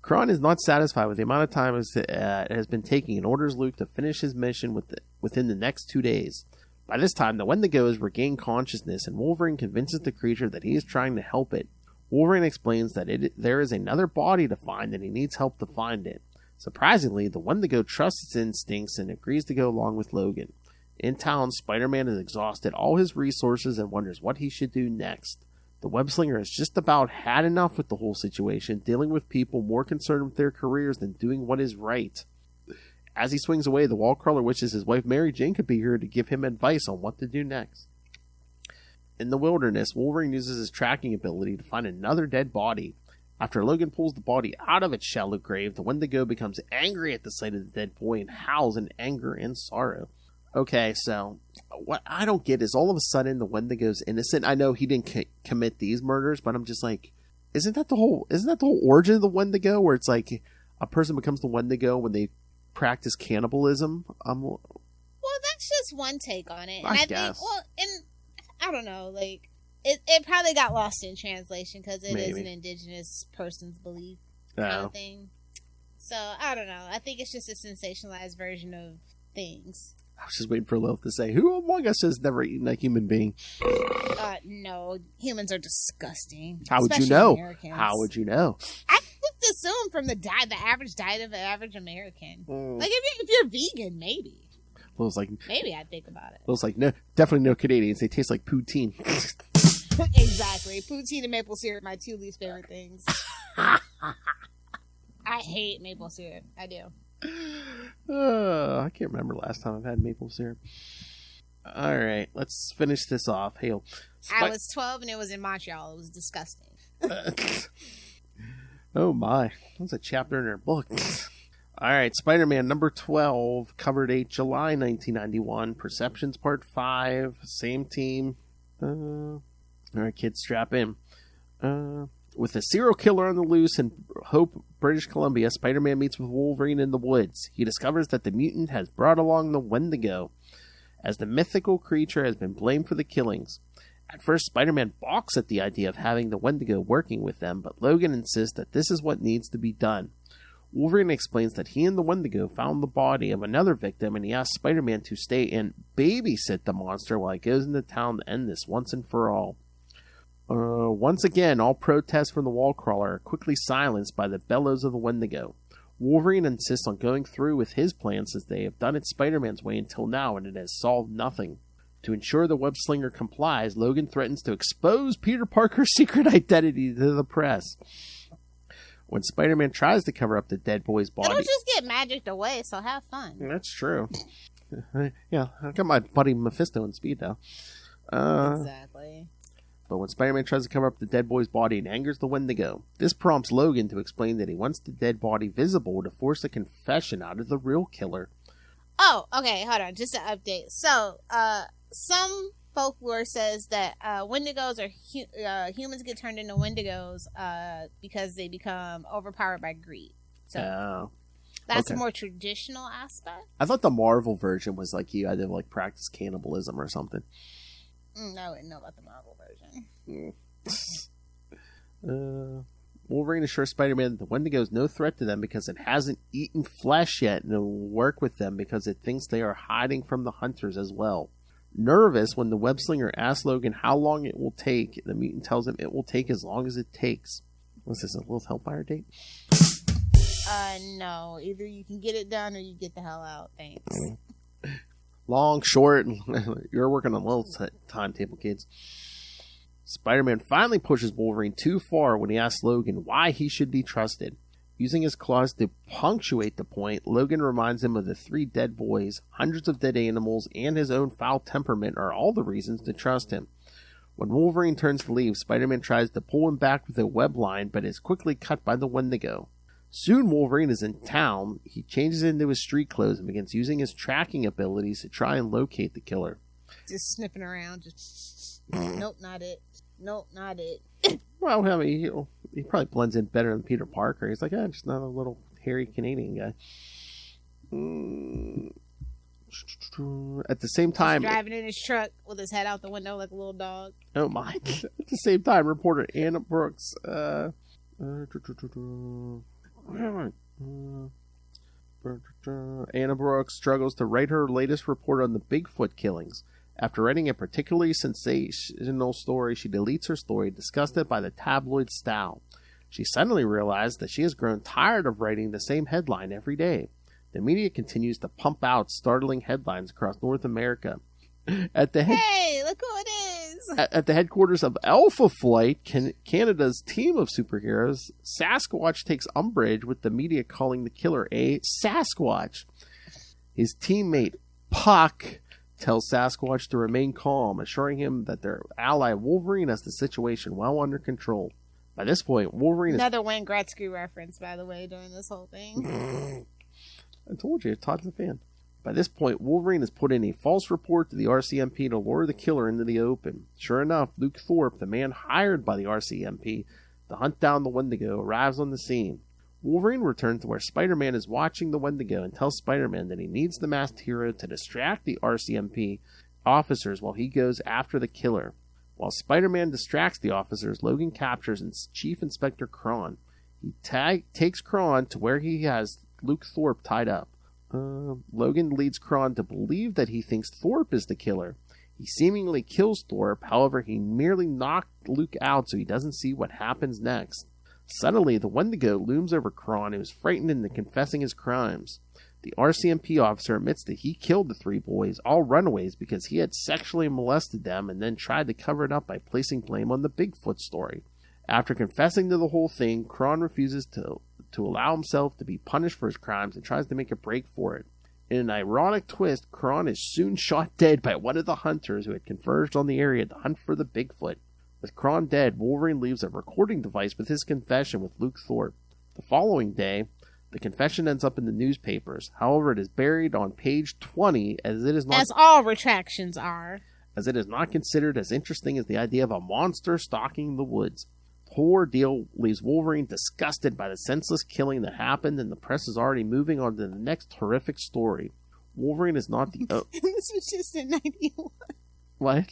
Kron is not satisfied with the amount of time it has been taking and orders Luke to finish his mission within the next 2 days. By this time, the Wendigo has regained consciousness, and Wolverine convinces the creature that he is trying to help it. Wolverine explains that there is another body to find and he needs help to find it. Surprisingly, the Wendigo trusts its instincts and agrees to go along with Logan. In town, Spider-Man has exhausted all his resources and wonders what he should do next. The web-slinger has just about had enough with the whole situation, dealing with people more concerned with their careers than doing what is right. As he swings away, the wall-crawler wishes his wife Mary Jane could be here to give him advice on what to do next. In the wilderness, Wolverine uses his tracking ability to find another dead body. After Logan pulls the body out of its shallow grave, the Wendigo becomes angry at the sight of the dead boy and howls in anger and sorrow. Okay, so what I don't get is all of a sudden the Wendigo's innocent. I know he didn't commit these murders, but I'm just like, isn't that the whole origin of the Wendigo, where it's like a person becomes the Wendigo when they practice cannibalism?
Well, that's just one take on it.
I guess.
I don't know, like it probably got lost in translation because it
Maybe.
is an indigenous person's belief kind of thing. So I don't know. I think it's just a sensationalized version of things.
I was just waiting for Lilith to say, who among us has never eaten a human being?
No, humans are disgusting.
How would you
especially
know?
Americans.
How would you know?
I would assume from the average diet of an average American. Like if you're vegan, maybe.
Lilith's like,
maybe I'd think about it.
Lilith's like, no, definitely no Canadians. They taste like poutine.
Exactly. Poutine and maple syrup, my 2 least favorite things. I hate maple syrup. I do.
I can't remember last time I've had maple syrup. All right, let's finish this off. Hail.
I was 12 and it was in Montreal. It was disgusting.
Oh my, that's a chapter in our book. All right, Spider-Man number 12, cover date July 1991. Perceptions part 5, same team. All right, kids, strap in. With a serial killer on the loose in Hope, British Columbia, Spider-Man meets with Wolverine in the woods. He discovers that the mutant has brought along the Wendigo, as the mythical creature has been blamed for the killings. At first, Spider-Man balks at the idea of having the Wendigo working with them, but Logan insists that this is what needs to be done. Wolverine explains that he and the Wendigo found the body of another victim, and he asks Spider-Man to stay and babysit the monster while he goes into town to end this once and for all. Once again, all protests from the wall crawler are quickly silenced by the bellows of the Wendigo. Wolverine insists on going through with his plans as they have done it Spider-Man's way until now, and it has solved nothing. To ensure the web-slinger complies, Logan threatens to expose Peter Parker's secret identity to the press. When Spider-Man tries to cover up the dead boy's body...
It'll just get magicked away, so have fun.
That's true. Yeah, I got my buddy Mephisto in speed, though.
Exactly.
But when Spider-Man tries to cover up the dead boy's body, it angers the Wendigo. This prompts Logan to explain that he wants the dead body visible to force a confession out of the real killer.
Oh, okay, hold on, just an update. So, some folklore says that Wendigos are humans get turned into Wendigos because they become overpowered by greed. So that's a more traditional aspect.
I thought the Marvel version was like you had to like practice cannibalism or something.
I wouldn't know about the Marvel version.
Wolverine assures Spider-Man that the Wendigo is no threat to them because it hasn't eaten flesh yet, and it will work with them because it thinks they are hiding from the hunters as well. Nervous when the web-slinger asks Logan how long it will take, the mutant tells him it will take as long as it takes. What's this, a Lilith Hellfire date?
No. Either you can get it done or you get the hell out. Thanks.
Long, short, you're working on Lilith's timetable, kids. Spider-Man finally pushes Wolverine too far when he asks Logan why he should be trusted. Using his claws to punctuate the point, Logan reminds him of the 3 dead boys, hundreds of dead animals, and his own foul temperament are all the reasons to trust him. When Wolverine turns to leave, Spider-Man tries to pull him back with a web line, but is quickly cut by the Wendigo. Soon Wolverine is in town. He changes into his street clothes and begins using his tracking abilities to try and locate the killer.
Just sniffing around, just nope, not it. Nope, not it.
Well, I mean, he probably blends in better than Peter Parker. He's like, just not a little hairy Canadian guy. At the same time,
he's driving in his truck with his head out the window like a little dog.
Oh my! At the same time, reporter Anna Brooks, Anna Brooks struggles to write her latest report on the Bigfoot killings. After writing a particularly sensational story, she deletes her story, disgusted by the tabloid style. She suddenly realized that she has grown tired of writing the same headline every day. The media continues to pump out startling headlines across North America. Hey,
look who it is!
At the headquarters of Alpha Flight, Canada's team of superheroes, Sasquatch takes umbrage with the media calling the killer a Sasquatch. His teammate, Puck, tells Sasquatch to remain calm, assuring him that their ally Wolverine has the situation well under control. By this point, Wolverine
Another Wayne Gretzky reference, by the way, during this whole thing.
I told you, Todd's a fan. By this point, Wolverine has put in a false report to the RCMP to lure the killer into the open. Sure enough, Luke Thorpe, the man hired by the RCMP to hunt down the Wendigo, arrives on the scene. Wolverine returns to where Spider-Man is watching the Wendigo and tells Spider-Man that he needs the masked hero to distract the RCMP officers while he goes after the killer. While Spider-Man distracts the officers, Logan captures Chief Inspector Cron. He takes Cron to where he has Luke Thorpe tied up. Logan leads Cron to believe that he thinks Thorpe is the killer. He seemingly kills Thorpe, however he merely knocked Luke out so he doesn't see what happens next. Suddenly, the Wendigo looms over Cron, who is frightened into confessing his crimes. The RCMP officer admits that he killed the 3 boys, all runaways, because he had sexually molested them and then tried to cover it up by placing blame on the Bigfoot story. After confessing to the whole thing, Cron refuses to allow himself to be punished for his crimes and tries to make a break for it. In an ironic twist, Cron is soon shot dead by one of the hunters who had converged on the area to hunt for the Bigfoot. With Cron dead, Wolverine leaves a recording device with his confession with Luke Thorpe. The following day, the confession ends up in the newspapers. However, it is buried on page 20 as it is not...
As all retractions are.
As it is not considered as interesting as the idea of a monster stalking the woods. The whole ordeal leaves Wolverine disgusted by the senseless killing that happened, and the press is already moving on to the next horrific story. Wolverine is not the...
This was just in 91.
What?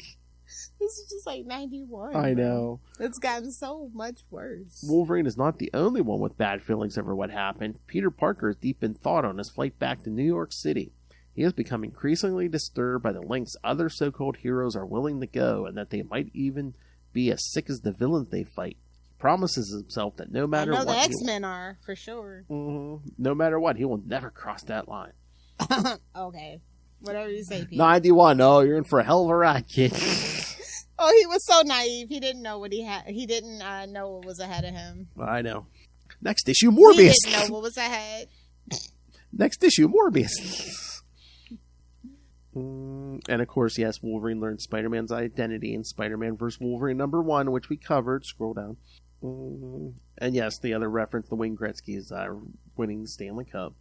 This is just like 91.
I know.
It's gotten so much worse.
Wolverine is not the only one with bad feelings over what happened. Peter Parker is deep in thought on his flight back to New York City. He has become increasingly disturbed by the lengths other so-called heroes are willing to go, and that they might even be as sick as the villains they fight. He promises himself that no matter what...
the X-Men are, for sure.
No matter what, he will never cross that line.
Okay. Whatever you say, Pete.
91. Oh, you're in for a hell of a ride, kid.
Oh, he was so naive. He didn't know what he had. He didn't know what was ahead of him.
I know. Next issue, Morbius.
He didn't know what was ahead.
Next issue, Morbius. And of course, yes, Wolverine learns Spider-Man's identity in Spider-Man vs. Wolverine #1, which we covered. Scroll down. And yes, the other reference, the Wayne Gretzky is winning the Stanley Cup.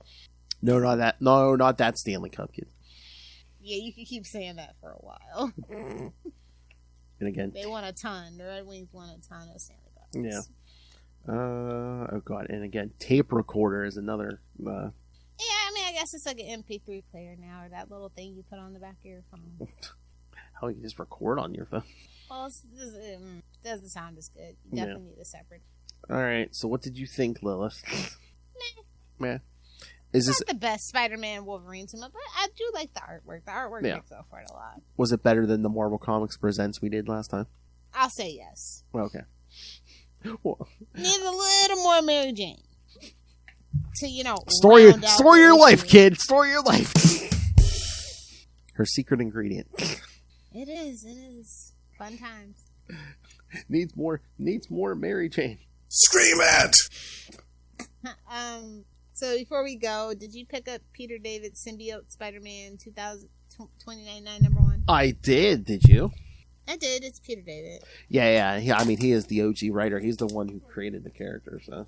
No, not that Stanley Cup, kid.
Yeah, you can keep saying that for a while.
And again,
they want a ton. The Red Wings want a ton of Santa Claus.
yeah. Oh god, and again, tape recorder is another.
Yeah, I mean, I guess it's like an MP3 player now, or that little thing you put on the back of your phone.
How you just record on your phone?
Well, it doesn't sound as good. You definitely need a separate.
All right, so what did you think, Lilith? Meh. Is this
not the best Spider-Man and Wolverine team up, but I do like the artwork. The artwork makes up for it a lot.
Was it better than the Marvel Comics Presents we did last time?
I'll say yes.
Okay. Well,
need a little more Mary Jane to
story your life, kid. Story your life. Her secret ingredient.
It is fun times.
needs more Mary Jane.
Scream it.
So before we go, did you pick up Peter David's Symbiote Spider-Man 2099 number 1?
I did. Did you?
I did. It's Peter David.
Yeah. I mean, he is the OG writer. He's the one who created the character. So.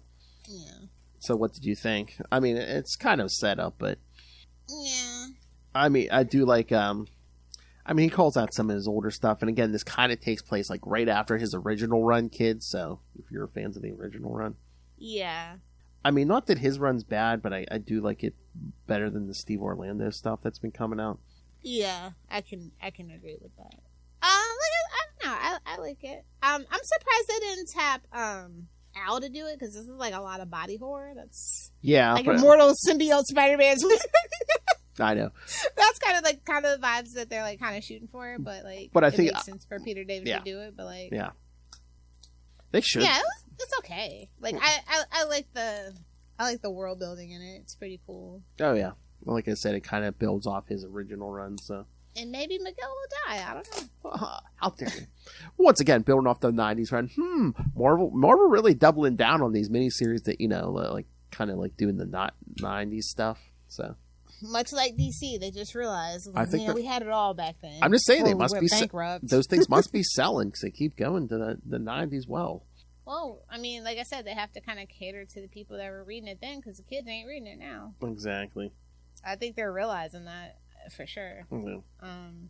Yeah.
So what did you think? I mean, it's kind of set up, but.
Yeah.
I mean, I do like. I mean, he calls out some of his older stuff, and again, this kind of takes place like right after his original run, kids. So if you're fans of the original run.
Yeah.
I mean, not that his run's bad, but I do like it better than the Steve Orlando stuff that's been coming out.
Yeah, I can agree with that. I don't know. I like it. I'm surprised they didn't tap Al to do it, because this is like a lot of body horror. That's like immortal symbiote Spider-Man.
I know.
That's kind of the vibes that they're like kind of shooting for, but I think it makes sense for Peter David to do it. But
they should.
Yeah, it's okay. Like I like the world building in it. It's pretty cool.
Oh yeah, well, like I said, it kind of builds off his original run. So.
And maybe Miguel will die. I don't know.
Out there. Once again, building off the 90s run. Marvel really doubling down on these miniseries that, like kind of like doing the 90s stuff. So
much like DC, they just realized we had it all back then.
I'm just saying they must be
bankrupt.
Those things must be selling because they keep going to the 90s well.
Well, I mean, like I said, they have to kind of cater to the people that were reading it then, because the kids ain't reading it now.
Exactly.
I think they're realizing that. For sure.
Mm-hmm.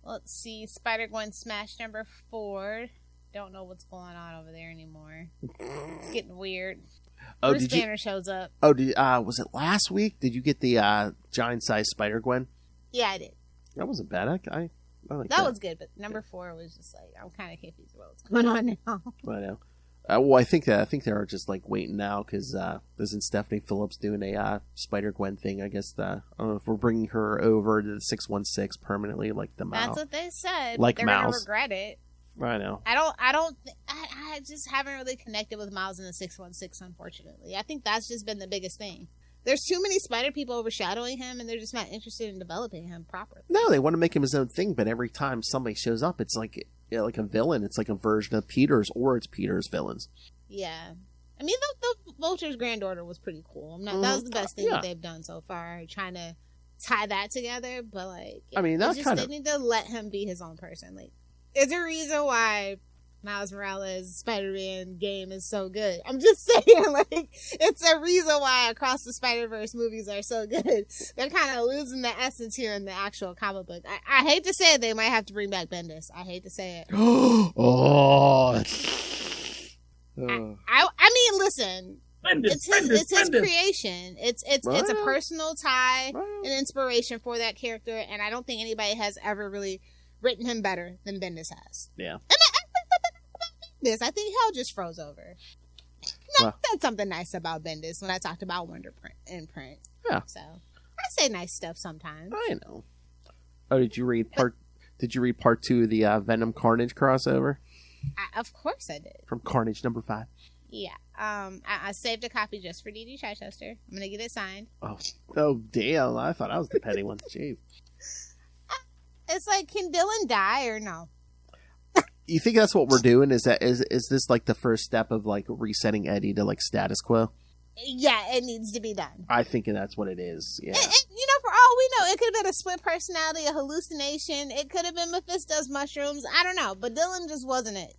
Let's see. Spider-Gwen Smash number 4. Don't know what's going on over there anymore. It's getting weird. Bruce Banner shows up.
Oh, was it last week? Did you get the giant-sized Spider-Gwen?
Yeah, I did.
That wasn't bad. I like
that was good, but number 4 was just like, I'm kind of confused about what's going on now.
I know. Well, I think they're just like waiting now because isn't Stephanie Phillips doing a Spider-Gwen thing? I guess I don't know if we're bringing her over to the 616 permanently, like the mouse.
That's what they said.
Like
they're
Mouse.
Gonna regret it.
I know.
I just haven't really connected with Miles in the 616. Unfortunately, I think that's just been the biggest thing. There's too many Spider people overshadowing him, and they're just not interested in developing him properly.
No, they want to make him his own thing, but every time somebody shows up, it's like. Yeah, like a villain. It's like a version of Peter's, or it's Peter's villains.
Yeah. I mean, the Vulture's granddaughter was pretty cool. That was the best thing that they've done so far, trying to tie that together. But, like, I mean, they need to let him be his own person. Like, there's a reason why Miles Morales' Spider-Man game is so good. I'm just saying, like, it's a reason why Across the Spider-Verse movies are so good. They're kind of losing the essence here in the actual comic book. I hate to say it, they might have to bring back Bendis. I hate to say it. I mean, listen. It's his creation. It's a personal tie and inspiration for that character, and I don't think anybody has ever really written him better than Bendis has.
Yeah.
I think hell just froze over. That's something nice about Bendis when I talked about Wonder Print.
Yeah.
So I say nice stuff sometimes.
I know. Oh, did you read part 2 of the Venom Carnage crossover?
Of course I did.
From Carnage number 5.
Yeah. I saved a copy just for DD Chichester. I'm gonna get it signed.
Oh damn! I thought I was the petty one. Jeez.
It's like, can Dylan die or no?
You think that's what we're doing? Is this like the first step of like resetting Eddie to like status quo?
Yeah, it needs to be done.
I think that's what it is. Yeah.
And, for all we know, it could have been a split personality, a hallucination. It could have been Mephisto's mushrooms. I don't know, but Dylan just wasn't it.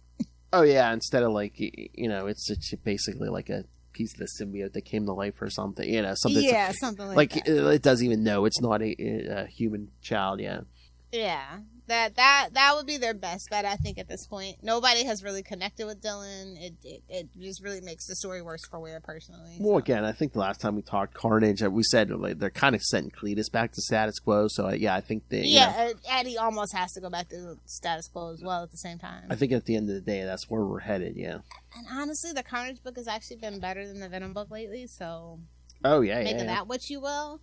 Oh yeah, instead of like it's basically like a piece of the symbiote that came to life or something. You know, something.
Yeah, something like that.
It doesn't even know it's not a human child yet.
Yeah, that would be their best bet, I think, at this point. Nobody has really connected with Dylan. It just really makes the story worse for Weir, personally.
Well, again, I think the last time we talked Carnage, we said like, they're kind of setting Cletus back to status quo. So I think that
Eddie almost has to go back to status quo as well at the same time.
I think at the end of the day, that's where we're headed. Yeah.
And honestly, the Carnage book has actually been better than the Venom book lately. So,
make
of that what you will.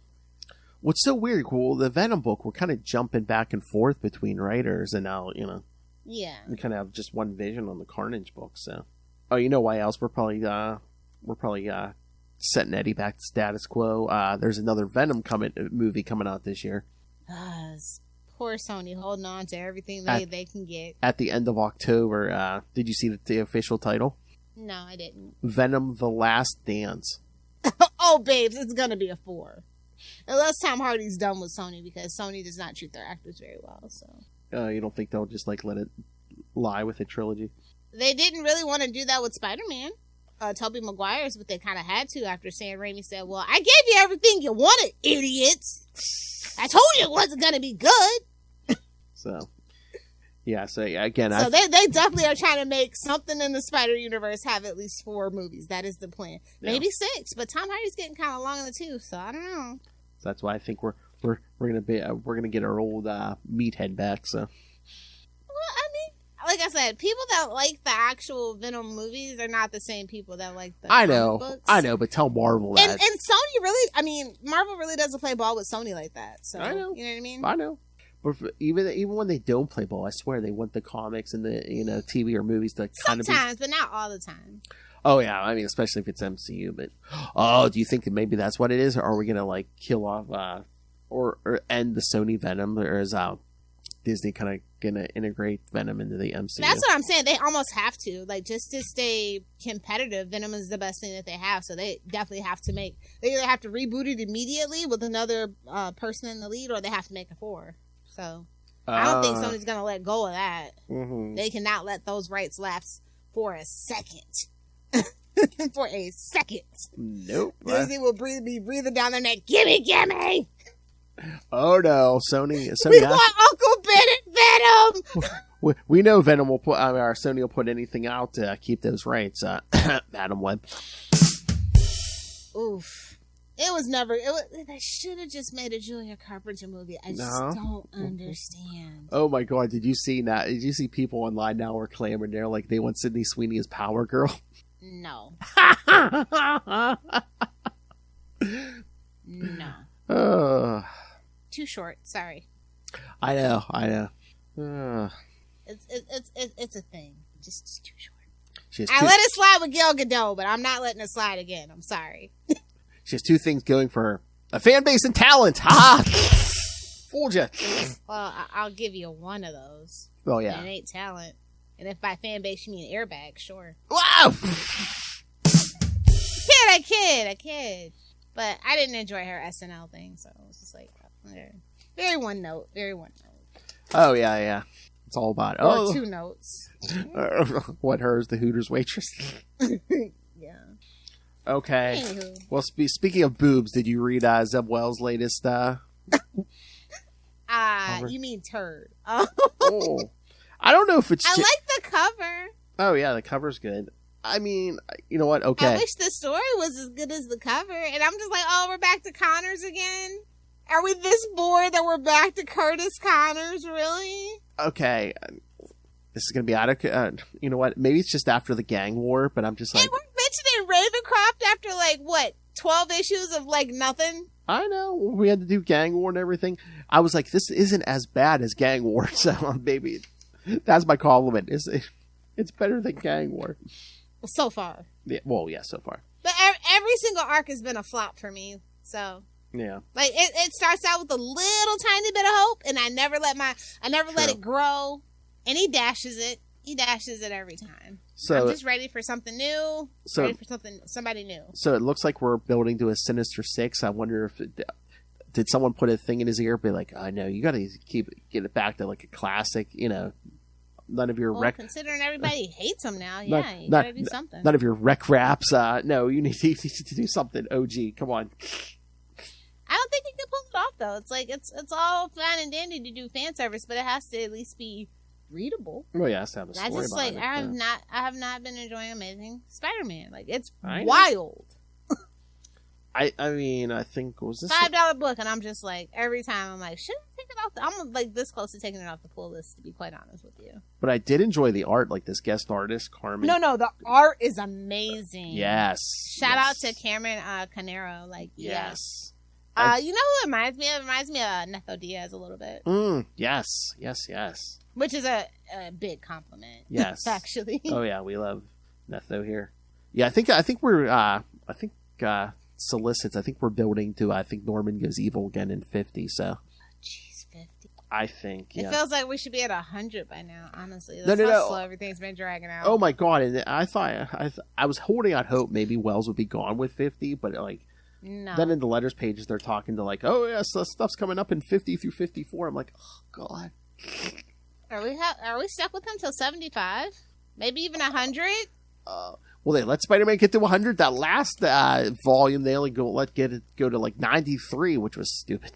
What's so weird, cool, the Venom book, we're kind of jumping back and forth between writers, and now,
yeah,
we kind of have just one vision on the Carnage book, so. Oh, you know why else? We're probably setting Eddie back to status quo. There's another Venom movie coming out this year.
Poor Sony holding on to everything they can get. At
the end of October, did you see the official title?
No, I didn't.
Venom: The Last Dance.
Oh, babes, it's gonna be a 4. Unless Tom Hardy's done with Sony, because Sony does not treat their actors very well. So,
you don't think they'll just let it lie with a trilogy?
They didn't really want to do that with Spider-Man, Tobey Maguire's, but they kind of had to after Sam Raimi said, "Well, I gave you everything you wanted, idiots. I told you it wasn't gonna be good."
So, yeah. So again,
they definitely are trying to make something in the Spider Universe have at least 4 movies. That is the plan. Yeah. Maybe 6, but Tom Hardy's getting kind of long in the tooth, so I don't know.
So that's why I think we're gonna get our old meathead back. So,
well, I mean, like I said, people that like the actual Venom movies are not the same people that like the comic books.
I know, but tell Marvel that.
And Sony really, I mean, Marvel really doesn't play ball with Sony like that. So
I know,
you know what I mean.
I know. But even when they don't play ball, I swear they want the comics and the TV or movies to kind of
sometimes, but not all the time.
Oh yeah, I mean, especially if it's MCU. But do you think that maybe that's what it is, or are we gonna kill off or end the Sony Venom, or is Disney kind of gonna integrate Venom into the MCU?
That's what I'm saying. They almost have to, just to stay competitive. Venom is the best thing that they have, so they definitely have to they either have to reboot it immediately with another person in the lead, or they have to make a 4. So I don't think Sony's gonna let go of that.
Mm-hmm.
They cannot let those rights lapse for a second. For a second.
Nope.
Disney will be breathing down their neck. Gimme!
Oh no, Sony
we want Uncle Venom!
we know Venom will put, our Sony will put anything out to keep those rights. Adam Webb.
Oof. It was never. They should have just made a Julia Carpenter movie. I just don't understand.
Oh my god! Did you see that? Did you see people online now are clamoring? They're like, they want Sydney Sweeney as Power Girl.
No.
No.
Too short. Sorry.
I know.
It's a thing. Just too short.
I
let it slide with Gal Gadot, but I'm not letting it slide again. I'm sorry.
She has 2 things going for her: a fan base and talent. Ha! Fooled you.
Well, I'll give you one of those.
Oh yeah.
And it ain't talent. And if by fan base you mean airbag, sure.
Wow.
I kid. But I didn't enjoy her SNL thing, so it was just very one note.
Oh yeah. It's all about it.
Or 2 notes.
What, hers, the Hooters waitress?
Yeah.
Okay.
Anywho.
Well, speaking of boobs, did you read Zeb Wells' latest?
You mean turd?
Oh, I don't know if it's.
I like the cover.
Oh yeah, the cover's good. I mean, you know what? Okay.
I wish the story was as good as the cover, and I'm just like, oh, we're back to Connors again. Are we this bored that we're back to Curtis Connors? Really?
Okay. This is gonna be out of. You know what? Maybe it's just after the gang war, but I'm just like.
And we're mentioning Ravencroft after 12 issues of nothing.
I know. We had to do gang war and everything. I was like, this isn't as bad as gang war, so maybe that's my compliment. It's better than gang war.
So far.
Yeah. Well, yeah, so far.
But every single arc has been a flop for me. So.
Yeah.
It starts out with a little tiny bit of hope, and I never let it grow. And he dashes it. He dashes it every time. So I'm just ready for something new. Ready for somebody new.
So it looks like we're building to a Sinister Six. I wonder if did someone put a thing in his ear, be like, "I know you got to get it back to a classic, None of your
Well, considering everybody hates him now, you gotta do something.
None of your rec raps. No, you need to do something. OG, come on.
I don't think you can pull it off though. It's like it's all fine and dandy to do fan service, but it has to at least be readable.
Well, yeah, it has to have a story.
I just
behind it,
I have not been enjoying Amazing Spider-Man. Like it's
I know.
wild.
I mean, I think was this
$5 book, and I'm just like every time I'm like, should I take it off? I'm like this close to taking it off the pull list, to be quite honest with you.
But I did enjoy the art, like this guest artist Carmen.
No, the art is amazing.
Yes.
Shout out to Cameron Canero. Like
yes.
You know who it reminds me of? It reminds me of Netho Diaz a little bit.
Yes.
Which is a big compliment.
Yes.
Actually.
Oh yeah, we love Netho here. Yeah, I think we're solicits. I think we're building to. I think Norman goes evil again in 50. So.
Jeez, 50.
I think. Yeah.
It feels like we should be at 100 by now. Honestly,
No.
how slow everything's been dragging out.
Oh my god! And I thought I was holding out hope maybe Wells would be gone with 50, but like.
No.
Then in the letters pages, they're talking to like, oh yeah, so stuff's coming up in 50 through 54. I'm like, oh god.
Are we stuck with him till 75? Maybe even 100?
Well, they let Spider-Man get to 100. That last volume, they only let it go to like 93, which was stupid.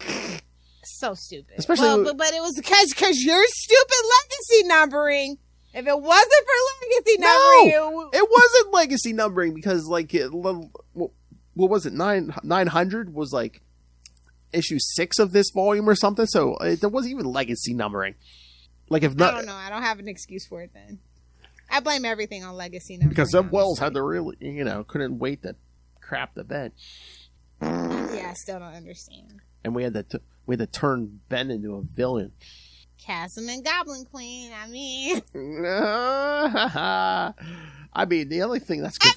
So stupid.
Especially,
but it was because your stupid legacy numbering. If it wasn't for legacy numbering,
it wasn't legacy numbering because like what was it? 900 was like issue 6 of this volume or something. So there wasn't even legacy numbering. Like if not,
I don't know. I don't have an excuse for it then. I blame everything on legacy numbering.
Because Zeb Wells had to really, couldn't wait to crap the bed.
Yeah, I still don't understand.
And we had to turn Ben into a villain.
Chasm and Goblin Queen. I mean,
the only thing that's good.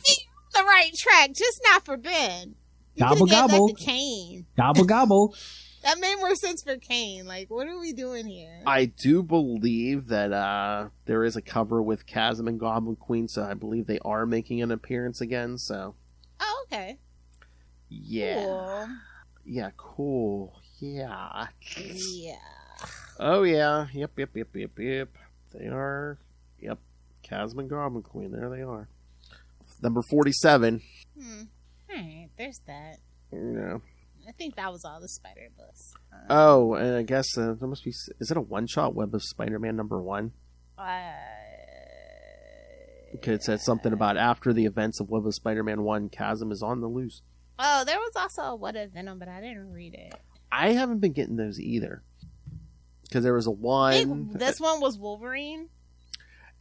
the right track, just not for Ben.
Gobble gobble.
That to Kane.
Gobble gobble.
That made more sense for Kane. Like, what are we doing here?
I do believe that there is a cover with Chasm and Goblin Queen, so I believe they are making an appearance again. So.
Oh, okay.
Yeah.
Cool.
Yeah. Cool. Yeah.
Yeah.
Oh yeah. Yep. They are. Yep. Chasm and Goblin Queen. There they are. Number 47.
Alright, there's that.
Yeah.
I think that was all the Spider books.
Oh, and I guess there must be. Is it a one-shot Web of Spider-Man #1? Okay, it said something about after the events of Web of Spider-Man 1, Chasm is on the loose.
Oh, there was also a What If Venom, but I didn't read it.
I haven't been getting those either. Because there was a one.
This one was Wolverine.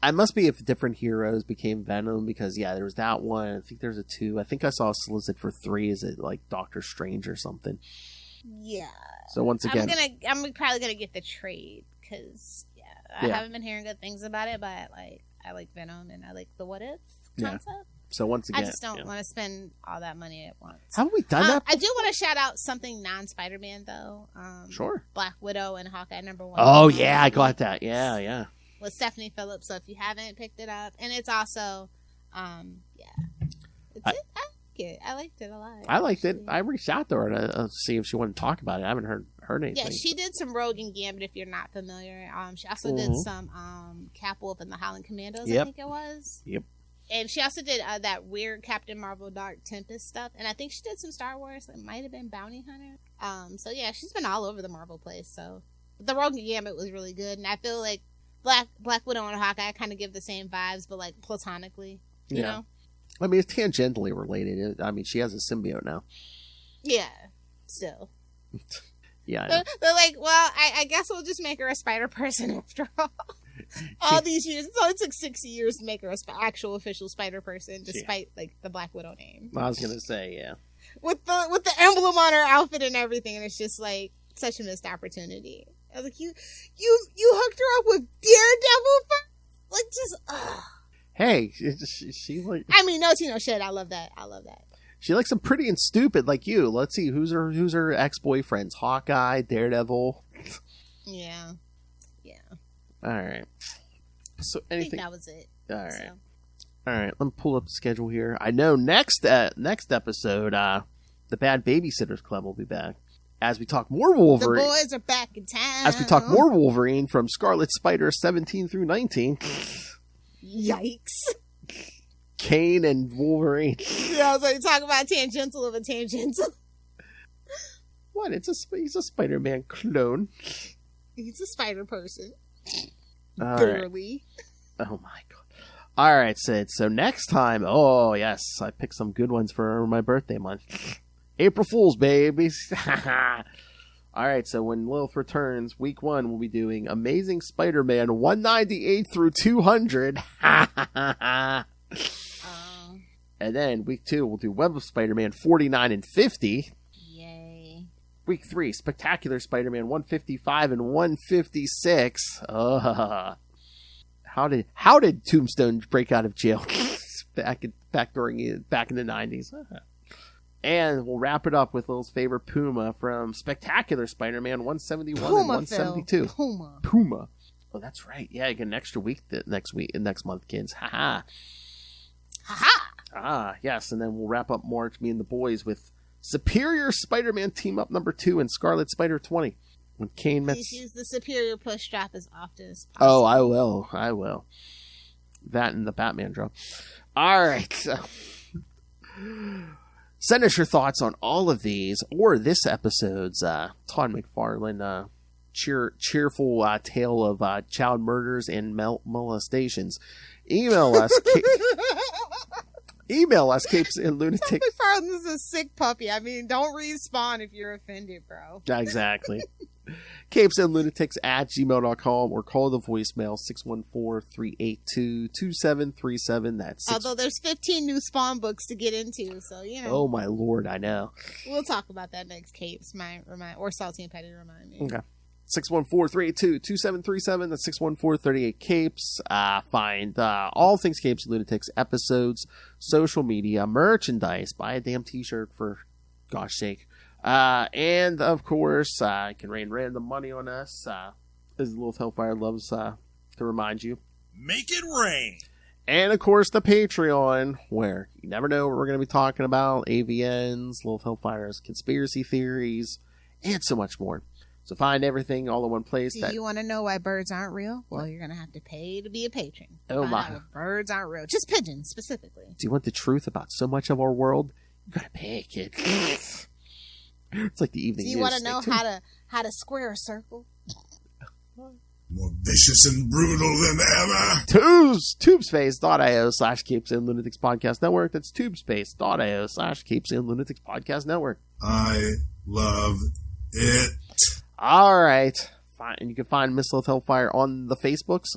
I must be if different heroes became Venom because there was that one. I think there's a 2. I think I saw a solicit for 3. Is it like Doctor Strange or something?
Yeah.
So once again,
I'm probably gonna get the trade because I haven't been hearing good things about it, but I like Venom and I like the What If concept.
Yeah. So once again,
I just don't want to spend all that money at once.
Haven't we done that?
I do want to shout out something non-Spider-Man though.
Sure.
Black Widow and Hawkeye #1.
Oh yeah, I got that. Yeah.
With Stephanie Phillips. So if you haven't picked it up, and it's also, I liked it a lot.
I liked it. I reached out to her to see if she wanted to talk about it. I haven't heard anything.
Yeah, she did some Rogue and Gambit. If you're not familiar, she also did some Catwolf and the Howling Commandos. I think it was.
Yep.
And she also did that weird Captain Marvel Dark Tempest stuff, and I think she did some Star Wars. It might have been Bounty Hunter. So yeah, she's been all over the Marvel place. So the Rogue and Gambit was really good, and I feel like Black Widow and Hawkeye kind of give the same vibes, but like platonically, you know?
I mean, it's tangentially related. I mean, she has a symbiote now.
Yeah, still.
Yeah.
They're like, well, I guess we'll just make her a spider person after all. All these years. It's only took 60 years to make her an actual official spider person, despite like the Black Widow name.
I was gonna say, yeah.
With the emblem on her outfit and everything, and it's just like such a missed opportunity. I was like, you hooked her up with Daredevil first? Like, just,
Hey, she like...
I mean, no tea, no shit. I love that.
She likes them pretty and stupid like you. Let's see, who's her ex-boyfriends? Hawkeye, Daredevil.
Yeah.
All right. So anything...
I think that was it.
All right. So. All right, let me pull up the schedule here. I know next episode, the Bad Babysitters Club will be back. As we talk more Wolverine.
The boys are back in town.
As we talk more Wolverine from Scarlet Spider 17 through 19.
Yikes.
Kane and Wolverine.
Yeah, I was like, talk about tangential of a tangential.
What? He's a Spider-Man clone.
He's a spider person.
All
Barely.
Right. Oh my god. All right, Sid. So next time, oh yes, I picked some good ones for my birthday month. April Fools, babies. All right, so when Lilith returns, week 1, we'll be doing Amazing Spider-Man 198 through 200. And then week 2, we'll do Web of Spider-Man 49 and 50.
Yay.
Week 3, Spectacular Spider-Man 155 and 156. How did Tombstone break out of jail back in the 90s? And we'll wrap it up with Lil's favorite Puma from Spectacular Spider-Man 171 and 172.
Phil.
Puma. Oh, that's right. Yeah, you get an extra week next month, kids. Ha ha. Yes, and then we'll wrap up March, me and the boys, with Superior Spider-Man Team Up number 2 and Scarlet Spider 20. When Kane met...
Please use the Superior push drop as often as possible.
Oh, I will. That and the Batman drop. All right. So... Send us your thoughts on all of these or this episode's Todd McFarlane cheerful tale of child murders and molestations. Email us. Email us, CapesandLunatics.
McFarlane is a sick puppy. I mean, don't respawn if you're offended, bro.
Exactly. CapesandLunatics@gmail.com or call the voicemail 614-382-2737. That's
although there's 15 new Spawn books to get into, so you know.
Oh my lord, I know.
We'll talk about that next, Capes. Or Salty and Petty remind me.
Okay. 614-382-2737. That's 614-38-CAPES. Find all things Capes and Lunatics episodes, social media, merchandise. Buy a damn t-shirt for gosh sake. And of course, you can rain random money on us, as Lilith Hellfire loves to remind you.
Make it rain!
And of course, the Patreon, where you never know what we're going to be talking about, AVNs, Lilith Hellfire's conspiracy theories, and so much more. So find everything all in one place.
Do you want to know why birds aren't real? Well, you're going to have to pay to be a patron.
Oh my.
Birds aren't real. Just pigeons, specifically.
Do you want the truth about so much of our world? You got to pay, kid. It's like the evening.
Do you want to know how to square a circle?
More vicious and brutal than ever.
Tubespace.io/CapesandLunatics Podcast Network. That's tubespace.io/CapesandLunatics Podcast Network.
I love it.
All right. Fine. And you can find Miss Lilith Hellfire on the Facebooks.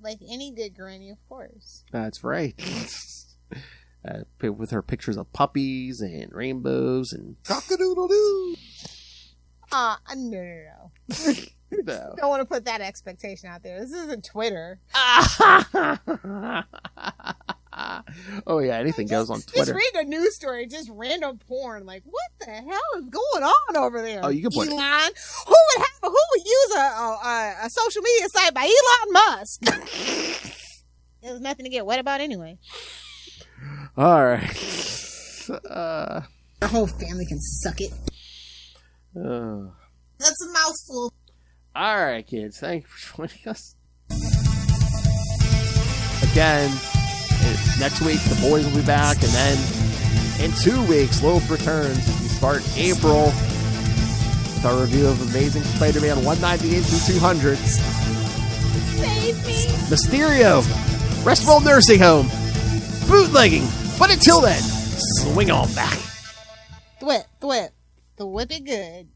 Like any good granny, of course.
That's right. With her pictures of puppies and rainbows and cock-a-doodle-doo.
No.
No.
Don't want to put that expectation out there. This isn't Twitter.
Oh yeah, anything goes on Twitter.
Just read a news story, just random porn. Like, what the hell is going on over there?
Oh, you can put
Elon. Who would use a social media site by Elon Musk? There's nothing to get wet about anyway.
All right.
Our whole family can suck it. That's a mouthful.
All right, kids. Thank you for joining us. Again, next week, the boys will be back. And then in 2 weeks, Lilith returns. We start April with our review of Amazing Spider-Man 198 through 200.
Save me.
Mysterio. Restful Nursing Home. Bootlegging. But until then, swing on back.
Thwip. The whip it good.